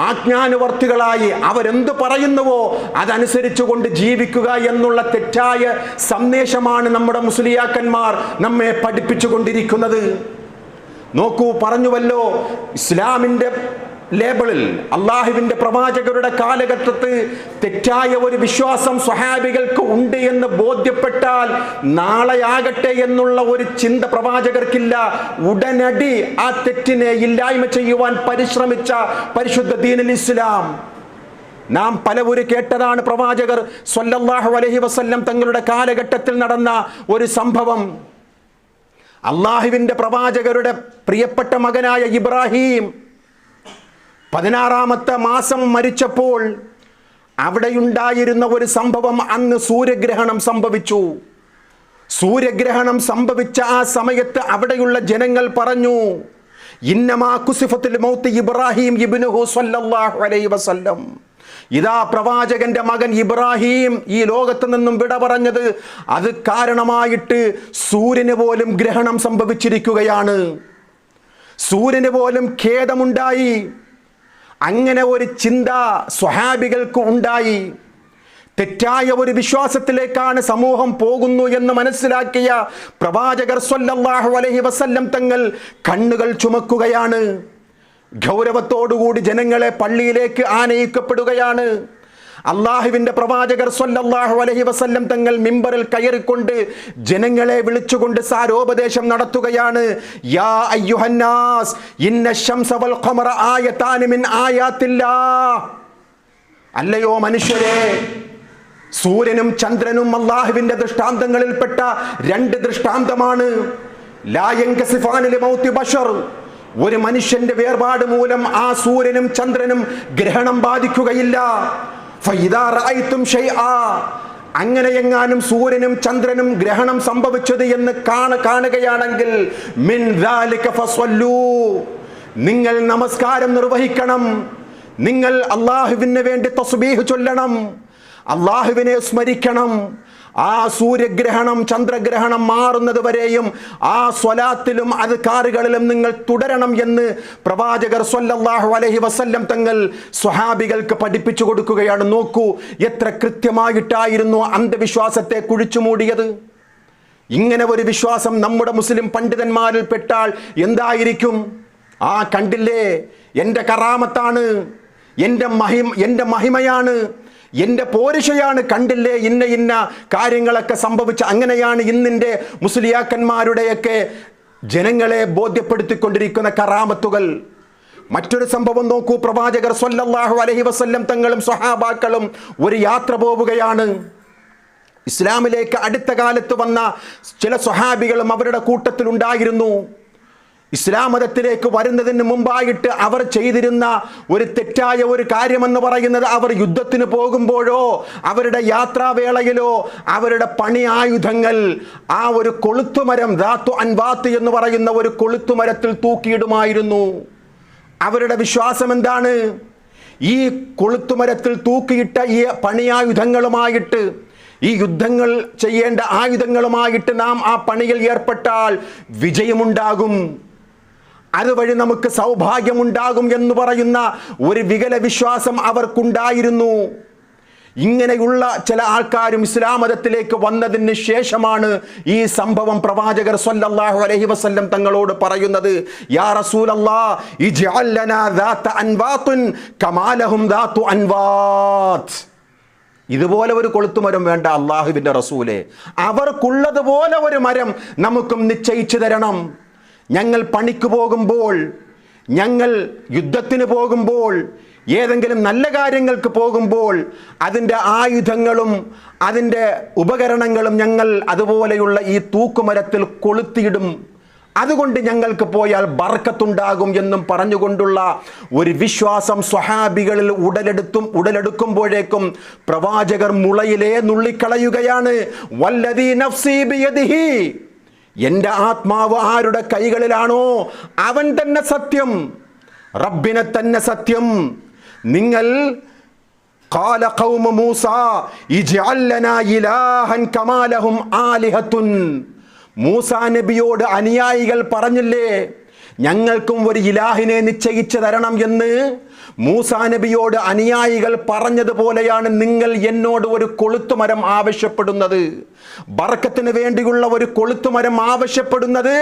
ആജ്ഞാനുവർത്തികളായി അവരെന്ത് പറയുന്നുവോ അതനുസരിച്ചുകൊണ്ട് ജീവിക്കുക എന്നുള്ള തെറ്റായ സന്ദേശമാണ് നമ്മുടെ മുസ്ലിയാക്കന്മാർ നമ്മെ പഠിപ്പിച്ചുകൊണ്ടിരിക്കുന്നത്. നോക്കൂ, പറഞ്ഞുവല്ലോ, ഇസ്ലാമിന്റെ ലേബിളിൽ അള്ളാഹുവിന്റെ പ്രവാചകരുടെ കാലഘട്ടത്ത് തെറ്റായ ഒരു വിശ്വാസം സ്വഹാബികൾക്ക് ഉണ്ട് എന്ന് ബോധ്യപ്പെട്ടാൽ നാളെയാകട്ടെ എന്നുള്ള ഒരു ചിന്ത പ്രവാചകർക്കില്ല. ഉടനടി ആ തെറ്റിനെ ഇല്ലായ്മ ചെയ്യുവാൻ പരിശ്രമിച്ച പരിശുദ്ധ ദീനുൽ ഇസ്ലാം. നാം പലവരും കേട്ടതാണ് പ്രവാചകർ സ്വല്ലല്ലാഹു അലൈഹി വസല്ലം തങ്ങളുടെ കാലഘട്ടത്തിൽ നടന്ന ഒരു സംഭവം. അള്ളാഹുവിന്റെ പ്രവാചകരുടെ പ്രിയപ്പെട്ട മകനായ ഇബ്രാഹിം 16-ാമത്തെ മാസം മരിച്ചപ്പോൾ അവിടെയുണ്ടായിരുന്ന ഒരു സംഭവം, അന്ന് സൂര്യഗ്രഹണം സംഭവിച്ചു. സൂര്യഗ്രഹണം സംഭവിച്ച ആ സമയത്ത് അവിടെയുള്ള ജനങ്ങൾ പറഞ്ഞു, ഇന്നമാ കുസിഫത്തുൽ മൗത്ത് ഇബ്രാഹിം ഇബ്നുഹു സ്വല്ലല്ലാഹു അലൈഹി വസല്ലം. ഇതാ പ്രവാചകന്റെ മകൻ ഇബ്രാഹിം ഈ ലോകത്ത് നിന്നും വിട പറഞ്ഞത്, അത് കാരണമായിട്ട് സൂര്യന് പോലും ഗ്രഹണം സംഭവിച്ചിരിക്കുകയാണ്, സൂര്യന് പോലും ഖേദമുണ്ടായി. അങ്ങനെ ഒരു ചിന്ത സ്വഹാബികൾക്ക് ഉണ്ടായി. തെറ്റായ ഒരു വിശ്വാസത്തിലേക്കാണ് സമൂഹം പോകുന്നു എന്ന് മനസ്സിലാക്കിയ പ്രവാചകർ സ്വല്ലല്ലാഹു അലൈഹി വസല്ലം തങ്ങൾ കണ്ണുകൾ ചുമക്കുകയാണ്. ഗൗരവത്തോടുകൂടി ജനങ്ങളെ പള്ളിയിലേക്ക് ആനയിക്കപ്പെടുകയാണ്. അള്ളാഹുവിന്റെ പ്രവാചകർ സ്വല്ലല്ലാഹു അലൈഹി വസല്ലം തങ്ങൾ മിമ്പറിൽ കയറിക്കൊണ്ട് ജനങ്ങളെ വിളിച്ചുകൊണ്ട് സാരോപദേശം നടത്തുകയാണ്. യാ അയ്യുഹന്നാസ് ഇന്ന ശംസ വൽ ഖമറ ആയതാനി മിൻ ആയാത്തില്ലാഹ്. അല്ലയോ മനുഷ്യരെ, സൂര്യനും ചന്ദ്രനും അള്ളാഹുവിന്റെ ദൃഷ്ടാന്തങ്ങളിൽപ്പെട്ട രണ്ട് ദൃഷ്ടാന്തമാണ്. ലാ യൻകസിഫാനി ലിമൗതി ബശർ. ഒരു മനുഷ്യന്റെ വേർപാട് മൂലം ആ സൂര്യനും ചന്ദ്രനും ഗ്രഹണം ബാധിക്കുകയില്ല. ഫഇദാ റഅയ്തും ഷൈആ. അങ്ങനെ എങ്ങാനും സൂര്യനും ചന്ദ്രനും ഗ്രഹണം സംഭവിച്ചത് എന്ന് കാണുകയാണെങ്കിൽ മിൻ ദാലിക ഫസ്വല്ലൂ. നിങ്ങൾ നമസ്കാരം നിർവഹിക്കണം, നിങ്ങൾ അള്ളാഹുവിന് വേണ്ടി തസ്ബീഹ് ചൊല്ലണം, അള്ളാഹുവിനെ സ്മരിക്കണം. ആ സൂര്യഗ്രഹണം ചന്ദ്രഗ്രഹണം മാറുന്നത് വരെയും ആ സ്വലാത്തിലും അദ്കാറുകളിലും നിങ്ങൾ തുടരണം എന്ന് പ്രവാചകർ സ്വല്ലല്ലാഹു അലൈഹി വസല്ലം തങ്ങൾ സ്വഹാബികൾക്ക് പഠിപ്പിച്ചു കൊടുക്കുകയാണ്. നോക്കൂ, എത്ര കൃത്യമായിട്ടായിരുന്നു അന്ധവിശ്വാസത്തെ കുഴിച്ചു മൂടിയത്. ഇങ്ങനെ ഒരു വിശ്വാസം നമ്മുടെ മുസ്ലിം പണ്ഡിതന്മാരിൽ പെട്ടാൽ എന്തായിരിക്കും? ആ കണ്ടില്ലേ, എൻ്റെ കറാമത്താണ്, എൻ്റെ മഹിമയാണ്, എൻ്റെ പോരിശയാണ്, കണ്ടില്ലേ ഇന്ന ഇന്ന കാര്യങ്ങളൊക്കെ സംഭവിച്ച. അങ്ങനെയാണ് ഇന്നിൻ്റെ മുസ്ലിയാക്കന്മാരുടെയൊക്കെ ജനങ്ങളെ ബോധ്യപ്പെടുത്തിക്കൊണ്ടിരിക്കുന്ന കറാമത്തുകൾ. മറ്റൊരു സംഭവം നോക്കൂ, പ്രവാചകർ സ്വല്ലല്ലാഹു അലൈഹി വസല്ലം തങ്ങളും സ്വഹാബാക്കളും ഒരു യാത്ര പോവുകയാണ്. ഇസ്ലാമിലേക്ക് അടുത്ത കാലത്ത് വന്ന ചില സ്വഹാബികളും അവരുടെ കൂട്ടത്തിൽ ഉണ്ടായിരുന്നു. ഇസ്ലാം മതത്തിലേക്ക് വരുന്നതിന് മുമ്പായിട്ട് അവർ ചെയ്തിരുന്ന ഒരു തെറ്റായ ഒരു കാര്യമെന്ന് പറയുന്നത്, അവർ യുദ്ധത്തിന് പോകുമ്പോഴോ അവരുടെ യാത്രാവേളയിലോ അവരുടെ പണി ആയുധങ്ങൾ ആ ഒരു കൊളുത്തുമരം ദാത്തു അൻവാത്ത് എന്ന് പറയുന്ന ഒരു കൊളുത്തുമരത്തിൽ തൂക്കിയിടുമായിരുന്നു. അവരുടെ വിശ്വാസം എന്താണ്? ഈ കൊളുത്തുമരത്തിൽ തൂക്കിയിട്ട ഈ പണിയായുധങ്ങളുമായിട്ട്, ഈ യുദ്ധങ്ങൾ ചെയ്യേണ്ട ആയുധങ്ങളുമായിട്ട് നാം ആ പണിയിൽ ഏർപ്പെട്ടാൽ വിജയമുണ്ടാകും, അതുവഴി നമുക്ക് സൗഭാഗ്യമുണ്ടാകും എന്ന് പറയുന്ന ഒരു വികല വിശ്വാസം അവർക്കുണ്ടായിരുന്നു. ഇങ്ങനെയുള്ള ചില ആൾക്കാരും ഇസ്ലാം മതത്തിലേക്ക് വന്നതിന് ശേഷമാണ് ഈ സംഭവം പ്രവാചകർ സ്വല്ലല്ലാഹു അലൈഹി വസല്ലം തങ്ങളോട് പറയുന്നത്. യാ റസൂലല്ലാഹ് ഇജ്അൽ ലനാ ദാത അൻവാത്തുൻ കമാ ലഹും ദാതു അൻവാത്ത്. ഇതുപോലെ ഒരു കൊളുത്തുമരം വേണ്ട അള്ളാഹുവിൻ്റെ റസൂലേ, അവർക്കുള്ളതുപോലെ ഒരു മരം നമുക്കും നിശ്ചയിച്ചു തരണം. ഞങ്ങൾ പണിക്ക് പോകുമ്പോൾ, ഞങ്ങൾ യുദ്ധത്തിന് പോകുമ്പോൾ, ഏതെങ്കിലും നല്ല കാര്യങ്ങൾക്ക് പോകുമ്പോൾ അതിൻ്റെ ആയുധങ്ങളും അതിൻ്റെ ഉപകരണങ്ങളും ഞങ്ങൾ അതുപോലെയുള്ള ഈ തൂക്കുമരത്തിൽ കൊളുത്തിയിടും, അതുകൊണ്ട് ഞങ്ങൾക്ക് പോയാൽ ബർക്കത്തുണ്ടാകും എന്നും പറഞ്ഞുകൊണ്ടുള്ള ഒരു വിശ്വാസം സ്വഹാബികളിൽ ഉടലെടുക്കുമ്പോഴേക്കും പ്രവാചകർ മുളയിലേ നുള്ളിക്കളയുകയാണ്. വല്ലദീ നഫ്സീ ബിയദിഹി, എൻ്റെ ആത്മാവ് ആരുടെ കൈകളിലാണോ അവൻ തന്നെ സത്യം, റബ്ബിനെ തന്നെ സത്യം. നിങ്ങൾ ഖാല ഖൗമു മൂസാ ഇജ്അൽ ലനാ ഇലാഹൻ കമാ ലഹും ആലിഹത്തുൻ. മൂസാ നബിയോട് അനുയായികൾ പറഞ്ഞില്ലേ, ഞങ്ങൾക്കും ഒരു ഇലാഹിനെ നിശ്ചയിച്ചു തരണം എന്ന് മൂസാ നബിയോട് അനുയായികൾ പറഞ്ഞതുപോലെയാണ് നിങ്ങൾ എന്നോട് ഒരു കൊളുത്തുമരം ആവശ്യപ്പെടുന്നത്. ബർക്കത്തിന് വേണ്ടിയുള്ള ഒരു കൊളുത്തുമരം ആവശ്യപ്പെടുന്നത്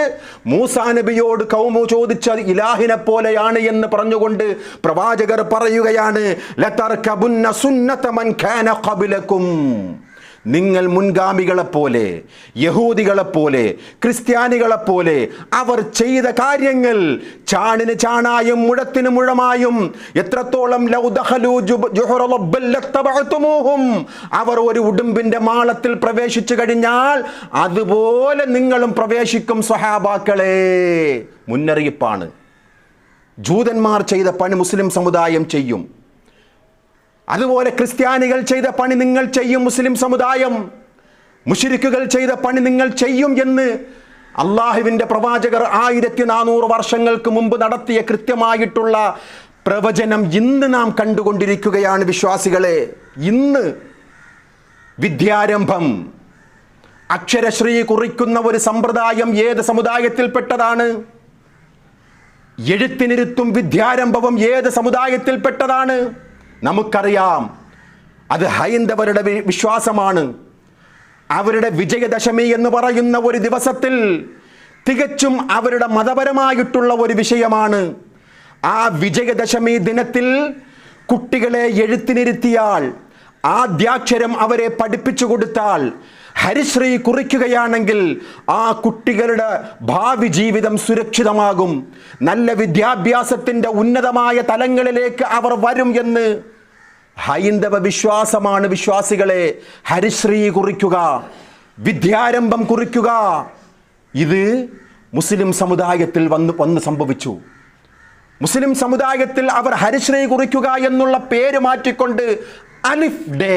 മൂസാ നബിയോട് കൗമു ചോദിച്ച ഇലാഹിനെ പോലെയാണ് എന്ന് പറഞ്ഞുകൊണ്ട് പ്രവാചകർ പറയുകയാണ്, ലതർകബുന്ന സുന്നത മൻ കാന ഖബ്ലകും. നിങ്ങൾ മുൻഗാമികളെപ്പോലെ, യഹൂദികളെപ്പോലെ, ക്രിസ്ത്യാനികളെപ്പോലെ അവർ ചെയ്ത കാര്യങ്ങൾ ചാണിന് ചാണായും മുഴത്തിന് മുഴമായും എത്രത്തോളം അവർ ഒരു ഉടുമ്പിന്റെ മാളത്തിൽ പ്രവേശിച്ചു കഴിഞ്ഞാൽ അതുപോലെ നിങ്ങളും പ്രവേശിക്കും സ്വഹാബാക്കളെ. മുന്നറിയിപ്പാണ്. ജൂതന്മാർ ചെയ്ത പണി മുസ്ലിം സമുദായം ചെയ്യും. അതുപോലെ ക്രിസ്ത്യാനികൾ ചെയ്ത പണി നിങ്ങൾ ചെയ്യും മുസ്ലിം സമുദായം. മുശ്രിക്കുകൾ ചെയ്ത പണി നിങ്ങൾ ചെയ്യും എന്ന് അള്ളാഹുവിൻ്റെ പ്രവാചകർ 1400 വർഷങ്ങൾക്ക് മുമ്പ് നടത്തിയ കൃത്യമായിട്ടുള്ള പ്രവചനം ഇന്ന് നാം കണ്ടുകൊണ്ടിരിക്കുകയാണ് വിശ്വാസികളെ. ഇന്ന് വിദ്യാരംഭം, അക്ഷരശ്രീ കുറിക്കുന്ന ഒരു സമ്പ്രദായം ഏത് സമുദായത്തിൽപ്പെട്ടതാണ്? എഴുത്തിനിരുത്തും വിദ്യാരംഭവും ഏത് സമുദായത്തിൽപ്പെട്ടതാണ്? നമുക്കറിയാം, അത് ഹൈന്ദവരുടെ വിശ്വാസമാണ്. അവരുടെ വിജയദശമി എന്ന് പറയുന്ന ഒരു ദിവസത്തിൽ തികച്ചും അവരുടെ മതപരമായിട്ടുള്ള ഒരു വിഷയമാണ്. ആ വിജയദശമി ദിനത്തിൽ കുട്ടികളെ എഴുത്തിനിരുത്തിയാൽ, ആദ്യാക്ഷരം അവരെ പഠിപ്പിച്ചു കൊടുത്താൽ, ഹരിശ്രീ കുറിക്കുകയാണെങ്കിൽ ആ കുട്ടികളുടെ ഭാവി ജീവിതം സുരക്ഷിതമാകും. നല്ല വിദ്യാഭ്യാസത്തിൻ്റെ ഉന്നതമായ തലങ്ങളിലേക്ക് അവർ വരും എന്ന് ഹൈന്ദവ വിശ്വാസമാണ്. വിശ്വാസികളെ, ഹരിശ്രീ കുറിക്കുക, വിദ്യാരംഭം കുറിക്കുക, ഇത് മുസ്ലിം സമുദായത്തിൽ വന്ന് സംഭവിച്ചു. മുസ്ലിം സമുദായത്തിൽ അവർ ഹരിശ്രീ കുറിക്കുക എന്നുള്ള പേര് മാറ്റിക്കൊണ്ട് അലിഫ് ഡേ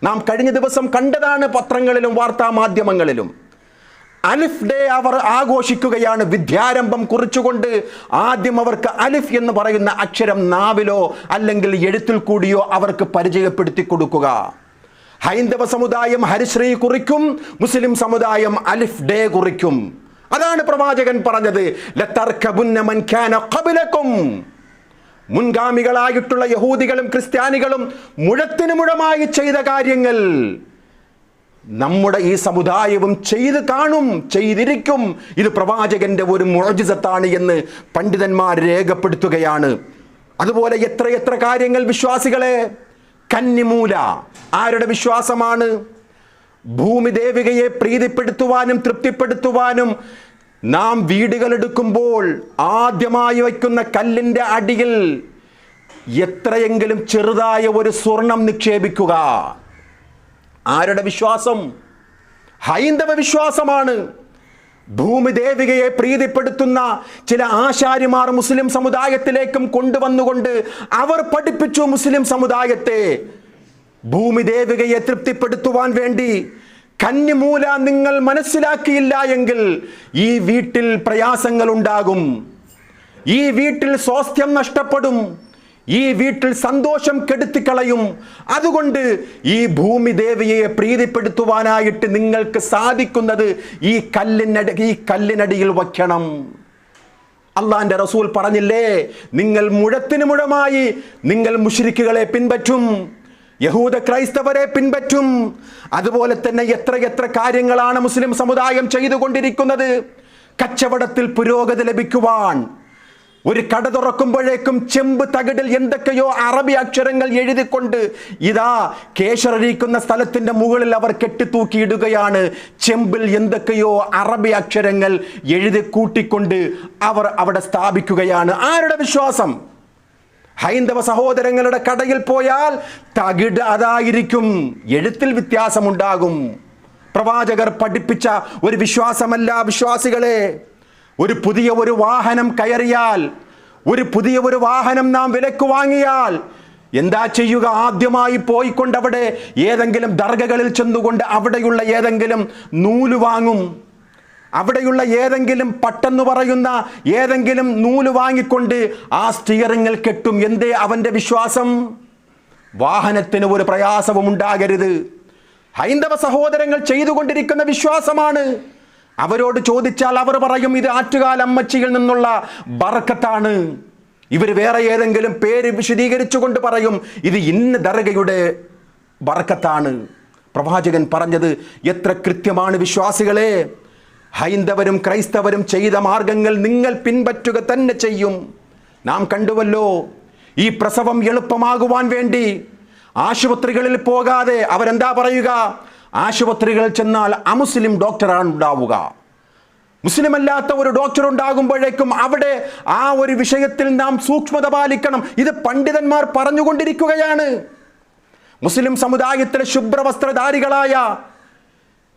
നാം കഴിഞ്ഞ ദിവസം കണ്ടതാണ് പത്രങ്ങളിലും വാർത്താ മാധ്യമങ്ങളിലും. അലിഫ് ഡേ അവർ ആഘോഷിക്കുകയാണ്. വിദ്യാരംഭം കുറിച്ചുകൊണ്ട് ആദ്യം അവർക്ക് അലിഫ് എന്ന് പറയുന്ന അക്ഷരം നാവിലോ അല്ലെങ്കിൽ എഴുത്തിൽ കൂടിയോ അവർക്ക് പരിചയപ്പെടുത്തി കൊടുക്കുക. ഹൈന്ദവ സമുദായം ഹരിശ്രീ കുറിക്കും, മുസ്ലിം സമുദായം അലിഫ് ഡേ കുറിക്കും. അതാണ് പ്രവാചകൻ പറഞ്ഞത്, ലതർകബുന്ന മൻ കാന ഖബ്ലകും. മുൻഗാമികളായിട്ടുള്ള യഹൂദികളും ക്രിസ്ത്യാനികളും മുഴത്തിന് മുഴമായി ചെയ്ത കാര്യങ്ങൾ നമ്മുടെ ഈ സമുദായവും ചെയ്ത് കാണും, ചെയ്തിരിക്കും. ഇത് പ്രവാചകന്റെ ഒരു മുഅ്ജിസത്താണ് എന്ന് പണ്ഡിതന്മാർ രേഖപ്പെടുത്തുകയാണ്. അതുപോലെ എത്ര കാര്യങ്ങൾ വിശ്വാസികളെ. കന്നിമൂല ആരുടെ വിശ്വാസമാണ്? ഭൂമി ദേവികയെ പ്രീതിപ്പെടുത്തുവാനും തൃപ്തിപ്പെടുത്തുവാനും നാം വീടുകൾ എടുക്കുമ്പോൾ ആദ്യമായി വയ്ക്കുന്ന കല്ലിൻ്റെ അടിയിൽ എത്രയെങ്കിലും ചെറുതായ ഒരു സ്വർണം നിക്ഷേപിക്കുക. ആരുടെ വിശ്വാസം? ഹൈന്ദവ വിശ്വാസമാണ്. ഭൂമി ദേവികയെ പ്രീതിപ്പെടുത്തുന്ന ചില ആശാരിമാർ മുസ്ലിം സമുദായത്തിലേക്കും കൊണ്ടുവന്നുകൊണ്ട് അവർ പഠിപ്പിച്ചു മുസ്ലിം സമുദായത്തെ ഭൂമി ദേവികയെ തൃപ്തിപ്പെടുത്തുവാൻ വേണ്ടി. കന്നിമൂല നിങ്ങൾ മനസ്സിലാക്കിയില്ല എങ്കിൽ ഈ വീട്ടിൽ പ്രയാസങ്ങൾ ഉണ്ടാകും, ഈ വീട്ടിൽ സ്വാസ്ഥ്യം നഷ്ടപ്പെടും, ഈ വീട്ടിൽ സന്തോഷം കെടുത്തിക്കളയും. അതുകൊണ്ട് ഈ ഭൂമി ദേവിയെ പ്രീതിപ്പെടുത്തുവാനായിട്ട് നിങ്ങൾക്ക് സാധിക്കുന്നത് ഈ കല്ലിനടിയിൽ വയ്ക്കണം. അള്ളാന്റെ റസൂൽ പറഞ്ഞില്ലേ, നിങ്ങൾ മുഴത്തിന് മുഴമായി നിങ്ങൾ മുശ്രിക്കുകളെ പിൻപറ്റും, യഹൂദ ക്രൈസ്തവരെ പിൻപറ്റും. അതുപോലെ തന്നെ എത്ര കാര്യങ്ങളാണ് മുസ്ലിം സമുദായം ചെയ്തുകൊണ്ടിരിക്കുന്നത്. കച്ചവടത്തിൽ പുരോഗതി ലഭിക്കുവാൻ ഒരു കട തുറക്കുമ്പോഴേക്കും ചെമ്പ് തകിടിൽ എന്തൊക്കെയോ അറബി അക്ഷരങ്ങൾ എഴുതിക്കൊണ്ട് ഇതാ കേശറിയിക്കുന്ന സ്ഥലത്തിന്റെ മുകളിൽ അവർ കെട്ടിത്തൂക്കിയിടുകയാണ്. ചെമ്പിൽ എന്തൊക്കെയോ അറബി അക്ഷരങ്ങൾ എഴുതി കൂട്ടിക്കൊണ്ട് അവർ അവിടെ സ്ഥാപിക്കുകയാണ്. ആരുടെ വിശ്വാസം? ഹൈന്ദവ സഹോദരങ്ങളുടെ കടയിൽ പോയാൽ തകിട് അതായിരിക്കും, എഴുത്തിൽ വ്യത്യാസമുണ്ടാകും. പ്രവാചകർ പഠിപ്പിച്ച ഒരു വിശ്വാസമല്ല വിശ്വാസികളെ. ഒരു പുതിയ വാഹനം കയറിയാൽ, ഒരു പുതിയ വാഹനം നാം വിലക്ക് വാങ്ങിയാൽ എന്താ ചെയ്യുക? ആദ്യമായി പോയിക്കൊണ്ട് അവിടെ ഏതെങ്കിലും ദർഗകളിൽ ചെന്നുകൊണ്ട് അവിടെയുള്ള ഏതെങ്കിലും നൂല് വാങ്ങും. അവിടെയുള്ള ഏതെങ്കിലും പട്ടെന്ന് പറയുന്ന ഏതെങ്കിലും നൂല് വാങ്ങിക്കൊണ്ട് ആ സ്റ്റിയറിങ്ങിൽ കെട്ടും. എന്തേ? അവൻ്റെ വിശ്വാസം വാഹനത്തിന് ഒരു പ്രയാസവും ഉണ്ടാകരുത്. ഹൈന്ദവ സഹോദരങ്ങൾ ചെയ്തുകൊണ്ടിരിക്കുന്ന വിശ്വാസമാണ്. അവരോട് ചോദിച്ചാൽ അവർ പറയും ഇത് ആറ്റുകാലമ്മച്ചിയിൽ നിന്നുള്ള ബറക്കത്താണ്. ഇവർ വേറെ ഏതെങ്കിലും പേര് വിശദീകരിച്ചുകൊണ്ട് പറയും ഇത് ഇന്ന ദർഗയുടെ ബറക്കത്താണ്. പ്രവാചകൻ പറഞ്ഞത് എത്ര കൃത്യമാണ് വിശ്വാസികളെ. ഹൈന്ദവരും ക്രൈസ്തവരും ചെയ്ത മാർഗങ്ങൾ നിങ്ങൾ പിൻപറ്റുക തന്നെ ചെയ്യും. നാം കണ്ടുവല്ലോ, ഈ പ്രസവം എളുപ്പമാകുവാൻ വേണ്ടി ആശുപത്രികളിൽ പോകാതെ അവരെന്താ പറയുക? ആശുപത്രികളിൽ ചെന്നാൽ അമുസ്ലിം ഡോക്ടറാണ് ഉണ്ടാവുക. മുസ്ലിം അല്ലാത്ത ഒരു ഡോക്ടർ ഉണ്ടാകുമ്പോഴേക്കും അവിടെ ആ ഒരു വിഷയത്തിൽ നാം സൂക്ഷ്മത പാലിക്കണം. ഇത് പണ്ഡിതന്മാർ പറഞ്ഞുകൊണ്ടിരിക്കുകയാണ്. മുസ്ലിം സമുദായത്തിലെ ശുഭ്രവസ്ത്രധാരികളായ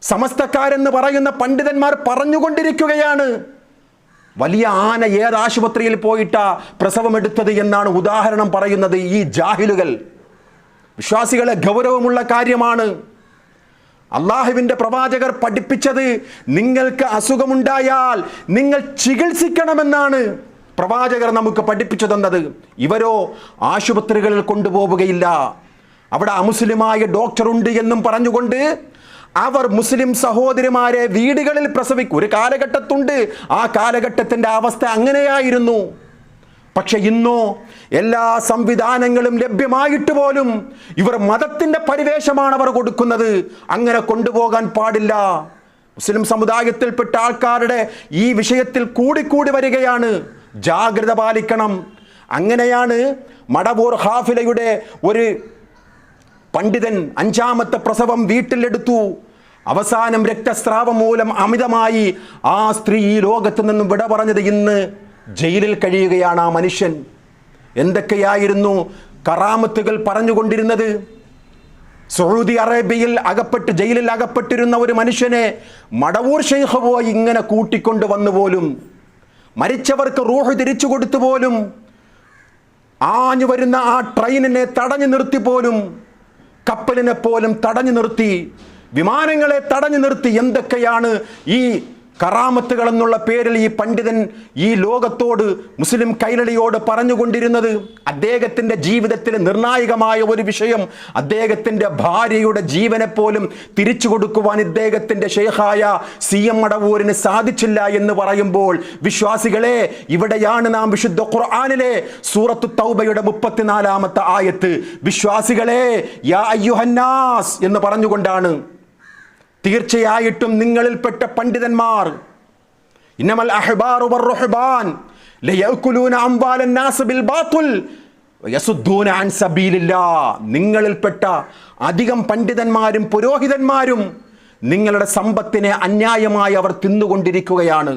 സമസ്തക്കാരെന്ന് പറയുന്ന പണ്ഡിതന്മാർ പറഞ്ഞുകൊണ്ടിരിക്കുകയാണ്. വലിയ ആന ഏത് ആശുപത്രിയിൽ പോയിട്ടാ പ്രസവമെടുത്തത് എന്നാണ് ഉദാഹരണം പറയുന്നത് ഈ ജാഹിലുകൾ. വിശ്വാസികളെ, ഗൗരവമുള്ള കാര്യമാണ്. അള്ളാഹുവിൻ്റെ പ്രവാചകർ പഠിപ്പിച്ചത് നിങ്ങൾക്ക് അസുഖമുണ്ടായാൽ നിങ്ങൾ ചികിത്സിക്കണമെന്നാണ് പ്രവാചകർ നമുക്ക് പഠിപ്പിച്ചു തന്നത്. ഇവരോ ആശുപത്രികളിൽ കൊണ്ടുപോവുകയില്ല. അവിടെ അമുസ്ലിമായ ഡോക്ടറുണ്ട് എന്നും പറഞ്ഞുകൊണ്ട് അവർ മുസ്ലിം സഹോദരിമാരെ വീടുകളിൽ പ്രസവിക്കും. ഒരു കാലഘട്ടത്തുണ്ട്, ആ കാലഘട്ടത്തിൻ്റെ അവസ്ഥ അങ്ങനെയായിരുന്നു. പക്ഷെ ഇന്നോ എല്ലാ സംവിധാനങ്ങളും ലഭ്യമായിട്ട് പോലും ഇവർ മതത്തിൻ്റെ പരിവേഷമാണ് അവർ കൊടുക്കുന്നത്. അങ്ങനെ കൊണ്ടുപോകാൻ പാടില്ല. മുസ്ലിം സമുദായത്തിൽപ്പെട്ട ആൾക്കാരുടെ ഈ വിഷയത്തിൽ കൂടിക്കൂടി വരികയാണ്. ജാഗ്രത പാലിക്കണം. അങ്ങനെയാണ് മടവൂർ ഹാഫിലയുടെ ഒരു പണ്ഡിതൻ 5ാമത്തെ പ്രസവം വീട്ടിലെടുത്തു. അവസാനം രക്തസ്രാവം മൂലം അമിതമായി ആ സ്ത്രീ ഈ ലോകത്ത് നിന്നും വിട പറഞ്ഞത്. ഇന്ന് ജയിലിൽ കഴിയുകയാണ് ആ മനുഷ്യൻ. എന്തൊക്കെയായിരുന്നു കറാമത്തുകൾ പറഞ്ഞുകൊണ്ടിരുന്നത്. സൗദി അറേബ്യയിൽ ജയിലിൽ അകപ്പെട്ടിരുന്ന ഒരു മനുഷ്യനെ മടവൂർ ശൈഖ് പോയി ഇങ്ങനെ കൂട്ടിക്കൊണ്ട് വന്നു പോലും, മരിച്ചവർക്ക് റൂഹ് തിരിച്ചു കൊടുത്തു പോലും, ആഞ്ഞു വരുന്ന ആ ട്രെയിനിനെ തടഞ്ഞു നിർത്തി പോലും, കപ്പലിനെ പോലും തടഞ്ഞു നിർത്തി, വിമാനങ്ങളെ തടഞ്ഞു നിർത്തി. എന്തൊക്കെയാണ് ഈ കറാമത്തുകൾ എന്നുള്ള പേരിൽ ഈ പണ്ഡിതൻ ഈ ലോകത്തോട്, മുസ്ലിം കൈരളിയോട് പറഞ്ഞുകൊണ്ടിരുന്നത്. അദ്ദേഹത്തിൻ്റെ ജീവിതത്തിൽ നിർണായകമായ ഒരു വിഷയം, അദ്ദേഹത്തിൻ്റെ ഭാര്യയുടെ ജീവനെ പോലും തിരിച്ചു കൊടുക്കുവാൻ ഇദ്ദേഹത്തിൻ്റെ ഷെയ്ഖായ CM മടവൂരിന് സാധിച്ചില്ല എന്ന് പറയുമ്പോൾ, വിശ്വാസികളെ, ഇവിടെയാണ് നാം വിശുദ്ധ ഖുർആനിലെ സൂറത്തു തൗബയുടെ 34-ാമത്തെ ആയത്ത്, വിശ്വാസികളെ യാ അയ്യുഹന്നാസ് എന്ന് പറഞ്ഞുകൊണ്ടാണ്. തീർച്ചയായിട്ടും നിങ്ങളിൽപ്പെട്ട പണ്ഡിതന്മാർ, ഇന്നമൽ അഹ്ബാറു വർ-റുഹ്ബാൻ ലയഅകുലൂന അംവാലൻ നാസ് ബിൽ ബാത്തിൽ വയസുദ്ദൂന അൻ സബീലില്ലാഹ്. നിങ്ങളിൽപ്പെട്ട അധികം പണ്ഡിതന്മാരും പുരോഹിതന്മാരും നിങ്ങളുടെ സമ്പത്തിനെ അന്യായമായി അവർ തിന്നുകൊണ്ടിരിക്കുകയാണ്.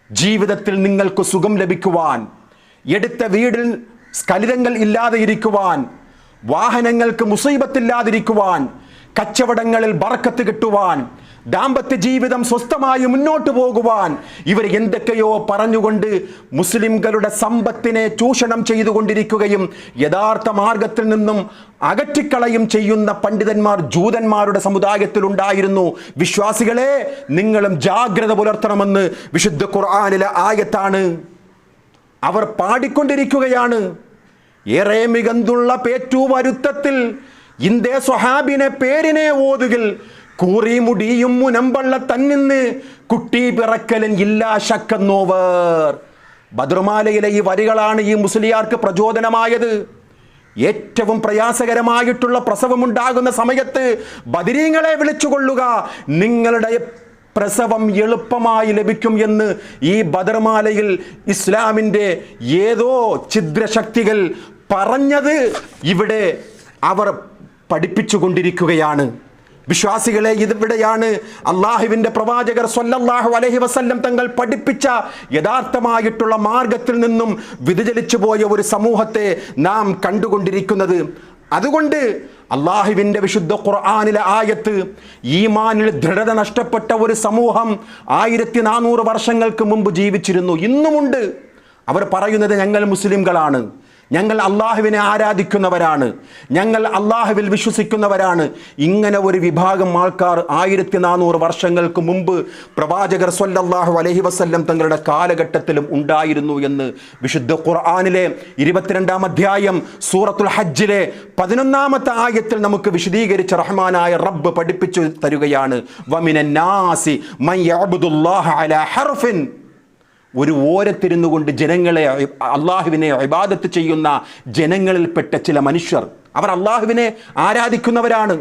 ജീവിതത്തിൽ നിങ്ങൾക്ക് സുഖം ലഭിക്കുവാൻ, എടുത്ത വീടിൽ സ്ഖലിതങ്ങൾ ഇല്ലാതെ ഇരിക്കുവാൻ, വാഹനങ്ങൾക്ക് മുസീബത്തില്ലാതിരിക്കുവാൻ, കച്ചവടങ്ങളിൽ ബറക്കത്ത് കിട്ടുവാൻ, ദാമ്പത്യ ജീവിതം സ്വസ്ഥമായി മുന്നോട്ട് പോകുവാൻ ഇവർ എന്തൊക്കെയോ പറഞ്ഞുകൊണ്ട് മുസ്ലിംകളുടെ സമ്പത്തിനെ ചൂഷണം ചെയ്തുകൊണ്ടിരിക്കുകയും യഥാർത്ഥ മാർഗത്തിൽ നിന്നും അകറ്റിക്കളയും ചെയ്യുന്ന പണ്ഡിതന്മാർ ജൂതന്മാരുടെ സമുദായത്തിലുണ്ടായിരുന്നു. വിശ്വാസികളെ, നിങ്ങളും ജാഗ്രത പുലർത്തണമെന്ന് വിശുദ്ധ ഖുർആനിലെ ആയത്താണ്. അവർ പാടിക്കൊണ്ടിരിക്കുകയാണ്. ഏറെ മികന്തുള്ള പേറ്റുവരുത്തത്തിൽ ഇന്ത്യ സ്വഹാബിനെ പേരിനെ ഓതുകിൽ കൂറി മുടിയും മുനമ്പള്ള തന്നിന്ന് കുട്ടി പിറക്കലൻ ഇല്ലാ ശക്കെന്നോവർ. ബദ്ർമാലയിലെ ഈ വരികളാണ് ഈ മുസ്ലിയാർക്ക് പ്രചോദനമായത്. ഏറ്റവും പ്രയാസകരമായിട്ടുള്ള പ്രസവമുണ്ടാകുന്ന സമയത്ത് ബദരീങ്ങളെ വിളിച്ചുകൊള്ളുക, നിങ്ങളുടെ പ്രസവം എളുപ്പമായി ലഭിക്കും എന്ന് ഈ ബദർമാലയിൽ ഇസ്ലാമിൻ്റെ ഏതോ ഛിദ്രശക്തികൾ പറഞ്ഞത് ഇവിടെ അവർ പഠിപ്പിച്ചുകൊണ്ടിരിക്കുകയാണ്. വിശ്വാസികളെ, ഇതിവിടെയാണ് അള്ളാഹുവിൻ്റെ പ്രവാചകർ സ്വല്ലല്ലാഹു അലൈഹി വസല്ലം തങ്ങൾ പഠിപ്പിച്ച യഥാർത്ഥമായിട്ടുള്ള മാർഗത്തിൽ നിന്നും വ്യതിചലിച്ചു പോയ ഒരു സമൂഹത്തെ നാം കണ്ടുകൊണ്ടിരിക്കുന്നത്. അതുകൊണ്ട് അള്ളാഹുവിൻ്റെ വിശുദ്ധ ഖുർആനിലെ ആയത്ത്, ഈമാനിൽ ദൃഢത നഷ്ടപ്പെട്ട ഒരു സമൂഹം 1400 വർഷങ്ങൾക്ക് മുമ്പ് ജീവിച്ചിരുന്നു, ഇന്നുമുണ്ട്. അവർ പറയുന്നത് ഞങ്ങൾ മുസ്ലിംകളാണ്, ഞങ്ങൾ അള്ളാഹുവിനെ ആരാധിക്കുന്നവരാണ്, ഞങ്ങൾ അള്ളാഹുവിൽ വിശ്വസിക്കുന്നവരാണ്. ഇങ്ങനെ ഒരു വിഭാഗം ആൾക്കാർ 1400 വർഷങ്ങൾക്ക് മുമ്പ് പ്രവാചകർ സ്വല്ലല്ലാഹു അലൈഹി വസല്ലം തങ്ങളുടെ കാലഘട്ടത്തിലും ഉണ്ടായിരുന്നു എന്ന് വിശുദ്ധ ഖുർആനിലെ 22-ാം അധ്യായം സൂറത്തുൽ ഹജ്ജിലെ 11-ാമത്തെ ആയത്തിൽ നമുക്ക് വിശദീകരിച്ച റഹ്മാനായ റബ്ബ് പഠിപ്പിച്ചു തരുകയാണ്. വമിനൻ നാസി മൻ യഅ്ബുദുല്ലാഹ അലാ ഹർഫിൻ. ഒരു ഓരത്തിരുന്നു കൊണ്ട് ജനങ്ങളെ അള്ളാഹുവിനെ ഇബാദത്ത് ചെയ്യുന്ന ജനങ്ങളിൽപ്പെട്ട ചില മനുഷ്യർ, അവർ അള്ളാഹുവിനെ ആരാധിക്കുന്നവരാണ്,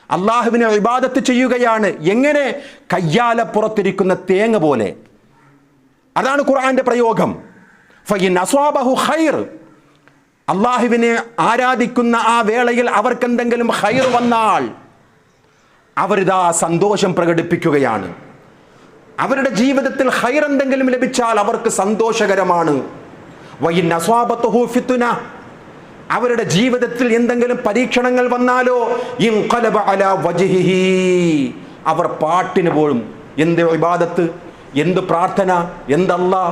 അള്ളാഹുവിനെ ഇബാദത്ത് ചെയ്യുകയാണ്. എങ്ങനെ? കയ്യാലപ്പുറത്തിരിക്കുന്ന തേങ്ങ പോലെ. അതാണ് ഖുർആന്റെ പ്രയോഗം. ഫഇൻ അസ്വാബഹു ഖൈർ, അള്ളാഹുവിനെ ആരാധിക്കുന്ന ആ വേളയിൽ അവർക്കെന്തെങ്കിലും ഖൈർ വന്നാൽ അവരിതാ സന്തോഷം പ്രകടിപ്പിക്കുകയാണ്. അവരുടെ ജീവിതത്തിൽ ഖൈർ എന്തെങ്കിലും ലഭിച്ചാൽ അവർക്ക് സന്തോഷകരമാണ്. വഇൻ അസ്വാബതുഹു ഫിത്ന, അവരുടെ ജീവിതത്തിൽ എന്തെങ്കിലും പരീക്ഷണങ്ങൾ വന്നാലോ ഇൻഖലബ അലാ വജ്ഹിഹി, അവർ പാട്ടിന് പോലും എന്ത് ഇബാദത്ത്, എന്ത് പ്രാർത്ഥന, എന്തല്ലാ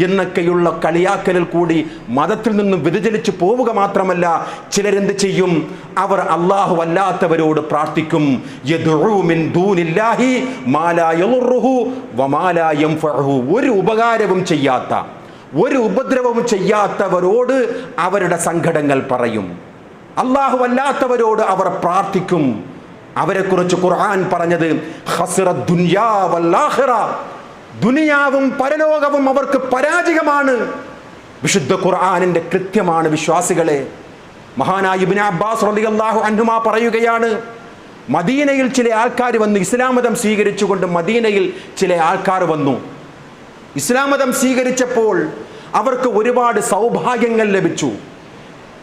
എന്നൊക്കെയുള്ള കളിയാക്കലിൽ കൂടി മതത്തിൽ നിന്നും വ്യതിചലിച്ചു പോവുക മാത്രമല്ല, ചിലരെന്ത് ചെയ്യും? അവർ അല്ലാഹു അല്ലാത്തവരോട് പ്രാർത്ഥിക്കും. യദ്ഉ മിൻ ദൂനില്ലാഹി മാ ലാ യളുറുഹു വമാ ലാ യൻഫഉഹു. ഒരു ഉപകാരവും ചെയ്യാത്ത, ഒരു ഉപദ്രവവും ചെയ്യാത്തവരോട് അവരുടെ സങ്കടങ്ങൾ പറയും. അല്ലാഹു അല്ലാത്തവരോട് അവർ പ്രാർത്ഥിക്കും. അവരെക്കുറിച്ച് ഖുർആൻ പറഞ്ഞത് ഖസ്റ ദുനിയാ വൽ ആഖിറ, ദുനിയാവും പരലോകവും അവർക്ക് പരാജയമാണ്. വിശുദ്ധ ഖുർആനിന്റെ കൃത്യമാണ് വിശ്വാസികളെ. മഹാനായ ഇബ്നു അബ്ബാസ് റളിയല്ലാഹു അൻഹുമാ പറയുകയാണ്, മദീനയിൽ ചില ആൾക്കാർ വന്നു, ഇസ്ലാം മതം സ്വീകരിച്ചുകൊണ്ട് മദീനയിൽ ചില ആൾക്കാർ വന്നു. ഇസ്ലാം മതം സ്വീകരിച്ചപ്പോൾ അവർക്ക് ഒരുപാട് സൗഭാഗ്യങ്ങൾ ലഭിച്ചു.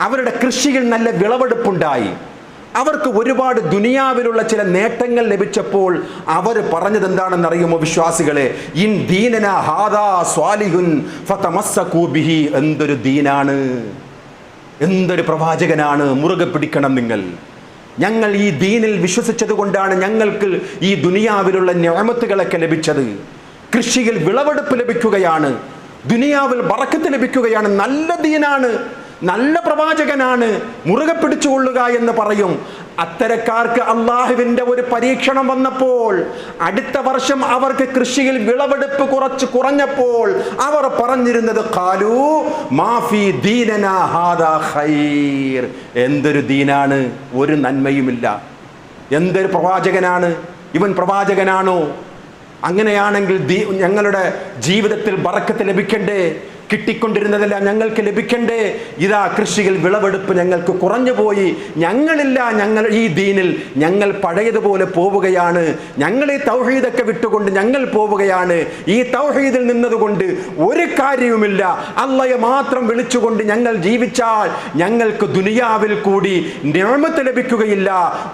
അവരുടെ കൃഷിയിൽ നല്ല വിളവെടുപ്പുണ്ടായി. അവർക്ക് ഒരുപാട് ദുനിയാവിലുള്ള ചില നേട്ടങ്ങൾ ലഭിച്ചപ്പോൾ അവർ പറഞ്ഞത് എന്താണെന്ന് അറിയുമോ വിശ്വാസികളെ? ഇൻ ദീനന ഹാദാ സ്വാലിഹുൻ ഫതമസ്സകൂ ബിഹി. എന്തൊരു ദീനാണ്, എന്തൊരു പ്രവാചകനാണ്, മുറുകെ പിടിക്കണം നിങ്ങൾ. ഞങ്ങൾ ഈ ദീനിൽ വിശ്വസിച്ചത് കൊണ്ടാണ് ഞങ്ങൾക്ക് ഈ ദുനിയാവിലുള്ള നിഅമത്തുകളൊക്കെ ലഭിച്ചത്. കൃഷിയിൽ വിളവെടുപ്പ് ലഭിക്കുകയാണ്, ദുനിയാവിൽ ബറക്കത്ത് ലഭിക്കുകയാണ്. നല്ല ദീനാണ്, നല്ല പ്രവാചകനാണ്, മുറുകെ പിടിച്ചുകൊള്ളുക എന്ന് പറയും. അത്തരക്കാർക്ക് അള്ളാഹുവിന്റെ ഒരു പരീക്ഷണം വന്നപ്പോൾ, അടുത്ത വർഷം അവർക്ക് കൃഷിയിൽ വിളവെടുപ്പ് കുറഞ്ഞപ്പോൾ അവർ പറഞ്ഞിരുന്നത് ഖാലൂ മാഫി ദീനനാ ഹാദാ ഖൈർ. എന്തൊരു ദീനാണ്, ഒരു നന്മയുമില്ല. എന്തൊരു പ്രവാചകനാണ് ഇവൻ, പ്രവാചകനാണോ? അങ്ങനെയാണെങ്കിൽ ഞങ്ങളുടെ ജീവിതത്തിൽ ബറക്കത്ത് ലഭിക്കണ്ടേ? കിട്ടിക്കൊണ്ടിരുന്നതെല്ലാം ഞങ്ങൾക്ക് ലഭിക്കണ്ടേ? ഇതാ കൃഷിയിൽ വിളവെടുപ്പ് ഞങ്ങൾക്ക് കുറഞ്ഞു പോയി, ഞങ്ങളില്ല, ഞങ്ങൾ ഈ ദീനിൽ ഞങ്ങൾ പഴയതുപോലെ പോവുകയാണ്. ഞങ്ങൾ ഈ തൗഹീദൊക്കെ വിട്ടുകൊണ്ട് ഞങ്ങൾ പോവുകയാണ്. ഈ തൗഹീദിൽ നിന്നതുകൊണ്ട് ഒരു കാര്യവുമില്ല. അള്ളയെ മാത്രം വിളിച്ചുകൊണ്ട് ഞങ്ങൾ ജീവിച്ചാൽ ഞങ്ങൾക്ക് ദുനിയാവിൽ കൂടി നിഅമത്ത് ലഭിക്കുകയില്ല,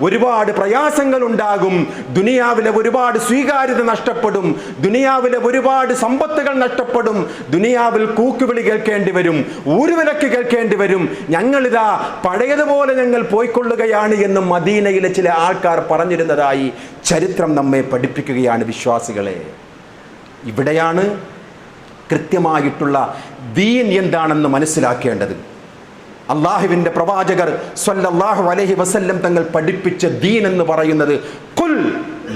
ഒരുപാട് പ്രയാസങ്ങൾ ഉണ്ടാകും. ദുനിയാവിലെ ഒരുപാട് സ്വീകാര്യത നഷ്ടപ്പെടും, ദുനിയാവിലെ ഒരുപാട് സമ്പത്തുകൾ നഷ്ടപ്പെടും, ദുനിയാവിൽ കൂക്കുവിളി കേൾക്കേണ്ടി വരും, ഊരുവിലക്ക് കേൾക്കേണ്ടി വരും. ഞങ്ങളിതാ പഴയതുപോലെ ഞങ്ങൾ പോയിക്കൊള്ളുകയാണ് എന്ന് മദീനയിലെ ചില ആൾക്കാർ പറഞ്ഞിരുന്നതായി ചരിത്രം നമ്മെ പഠിപ്പിക്കുകയാണ് വിശ്വാസികളെ. ഇവിടെയാണ് കൃത്യമായിട്ടുള്ള ദീൻ എന്താണെന്ന് മനസ്സിലാക്കേണ്ടത്. അള്ളാഹുവിന്റെ പ്രവാചകർ സ്വല്ലല്ലാഹു അലൈഹി വസല്ലം തങ്ങൾ പഠിപ്പിച്ച ദീൻ എന്ന് പറയുന്നത് ഖുൽ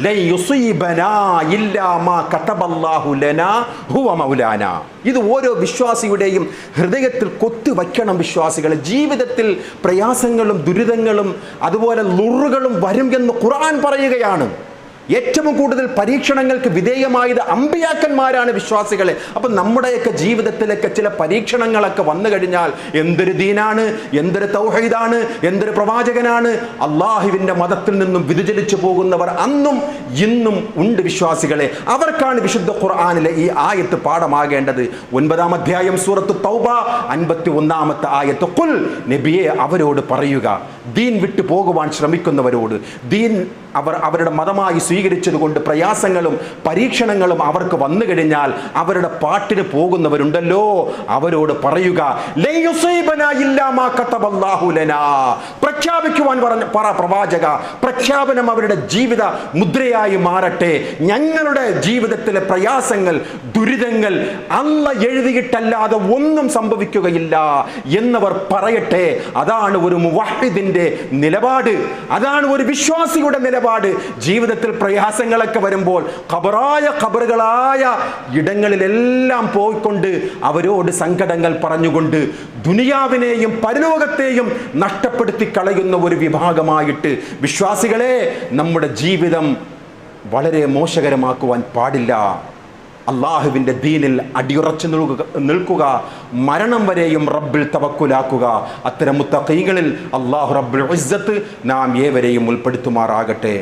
ലൻ യുസീബനാ ഇല്ലാ മാ കതബല്ലാഹു ലനാ ഹുവ മൗലാനാ. ഇത് ഓരോ വിശ്വാസിയുടെയും ഹൃദയത്തിൽ കൊത്തുവയ്ക്കണം വിശ്വാസികളെ. ജീവിതത്തിൽ പ്രയാസങ്ങളും ദുരിതങ്ങളും അതുപോലെ ലുറുകളും വരും എന്ന് ഖുർആൻ പറയുകയാണ്. ഏറ്റവും കൂടുതൽ പരീക്ഷണങ്ങൾക്ക് വിധേയമായത് അമ്പിയാക്കന്മാരാണ് വിശ്വാസികളെ. അപ്പം നമ്മുടെയൊക്കെ ജീവിതത്തിലൊക്കെ ചില പരീക്ഷണങ്ങളൊക്കെ വന്നു കഴിഞ്ഞാൽ എന്തൊരു ദീനാണ്, എന്തൊരു തൗഹീദാണ്, എന്തൊരു പ്രവാചകനാണ്. അള്ളാഹുവിൻ്റെ മതത്തിൽ നിന്നും വ്യതിചലിച്ചു പോകുന്നവർ അന്നും ഇന്നും ഉണ്ട് വിശ്വാസികളെ. അവർക്കാണ് വിശുദ്ധ ഖുർആനിലെ ഈ ആയത്ത് പാഠമാകേണ്ടത്. 9-ാം അധ്യായം സൂറത്ത് തൗബ 51-ാമത്തെ ആയത്ത്. ഖുൽ, നബിയെ അവരോട് പറയുക, ദീൻ വിട്ടു പോകുവാൻ ശ്രമിക്കുന്നവരോട്, ദീൻ അവരുടെ മതമായി സ്വീകരിച്ചതുകൊണ്ട് പ്രയാസങ്ങളും പരീക്ഷണങ്ങളും അവർക്ക് വന്നു കഴിഞ്ഞാൽ അവരുടെ പാട്ടിന് പോകുന്നവരുണ്ടല്ലോ, അവരോട് പറയുക പ്രഖ്യാപിക്കുവാൻ പറ പ്രവാചക, പ്രഖ്യാപനം അവരുടെ ജീവിത മുദ്രയായി മാറട്ടെ. ഞങ്ങളുടെ ജീവിതത്തിലെ പ്രയാസങ്ങൾ, ദുരിതങ്ങൾ അല്ലാഹ് എഴുതിയിട്ടല്ലാതെ ഒന്നും സംഭവിക്കുകയില്ല എന്നവർ പറയട്ടെ. അതാണ് ഒരു മുവഹ്ഹിദിന്റെ നിലപാട്, അതാണ് ഒരു വിശ്വാസിയുടെ നിലപാട്. ജീവിതത്തിൽ പ്രയാസങ്ങളൊക്കെ വരുമ്പോൾ ഖബറുകളായ ഇടങ്ങളിലെല്ലാം പോയിക്കൊണ്ട് അവരോട് സങ്കടങ്ങൾ പറഞ്ഞുകൊണ്ട് ദുനിയാവിനെയും പരലോകത്തെയും നഷ്ടപ്പെടുത്തി കളയുന്ന ഒരു വിഭാഗമായിട്ട് വിശ്വാസികളെ നമ്മുടെ ജീവിതം വളരെ മോശകരമാക്കുവാൻ പാടില്ല. അള്ളാഹുവിൻ്റെ ദീനിൽ അടിയുറച്ചു നിൽക്കുക, മരണം വരെയും റബ്ബിൽ തവക്കുലാക്കുക. അത്തരം മുത്തഖീകളിൽ അള്ളാഹു റബ്ബുൽ ഇസ്സത്ത് നാം ഏവരെയും ഉൾപ്പെടുത്തുമാറാകട്ടെ.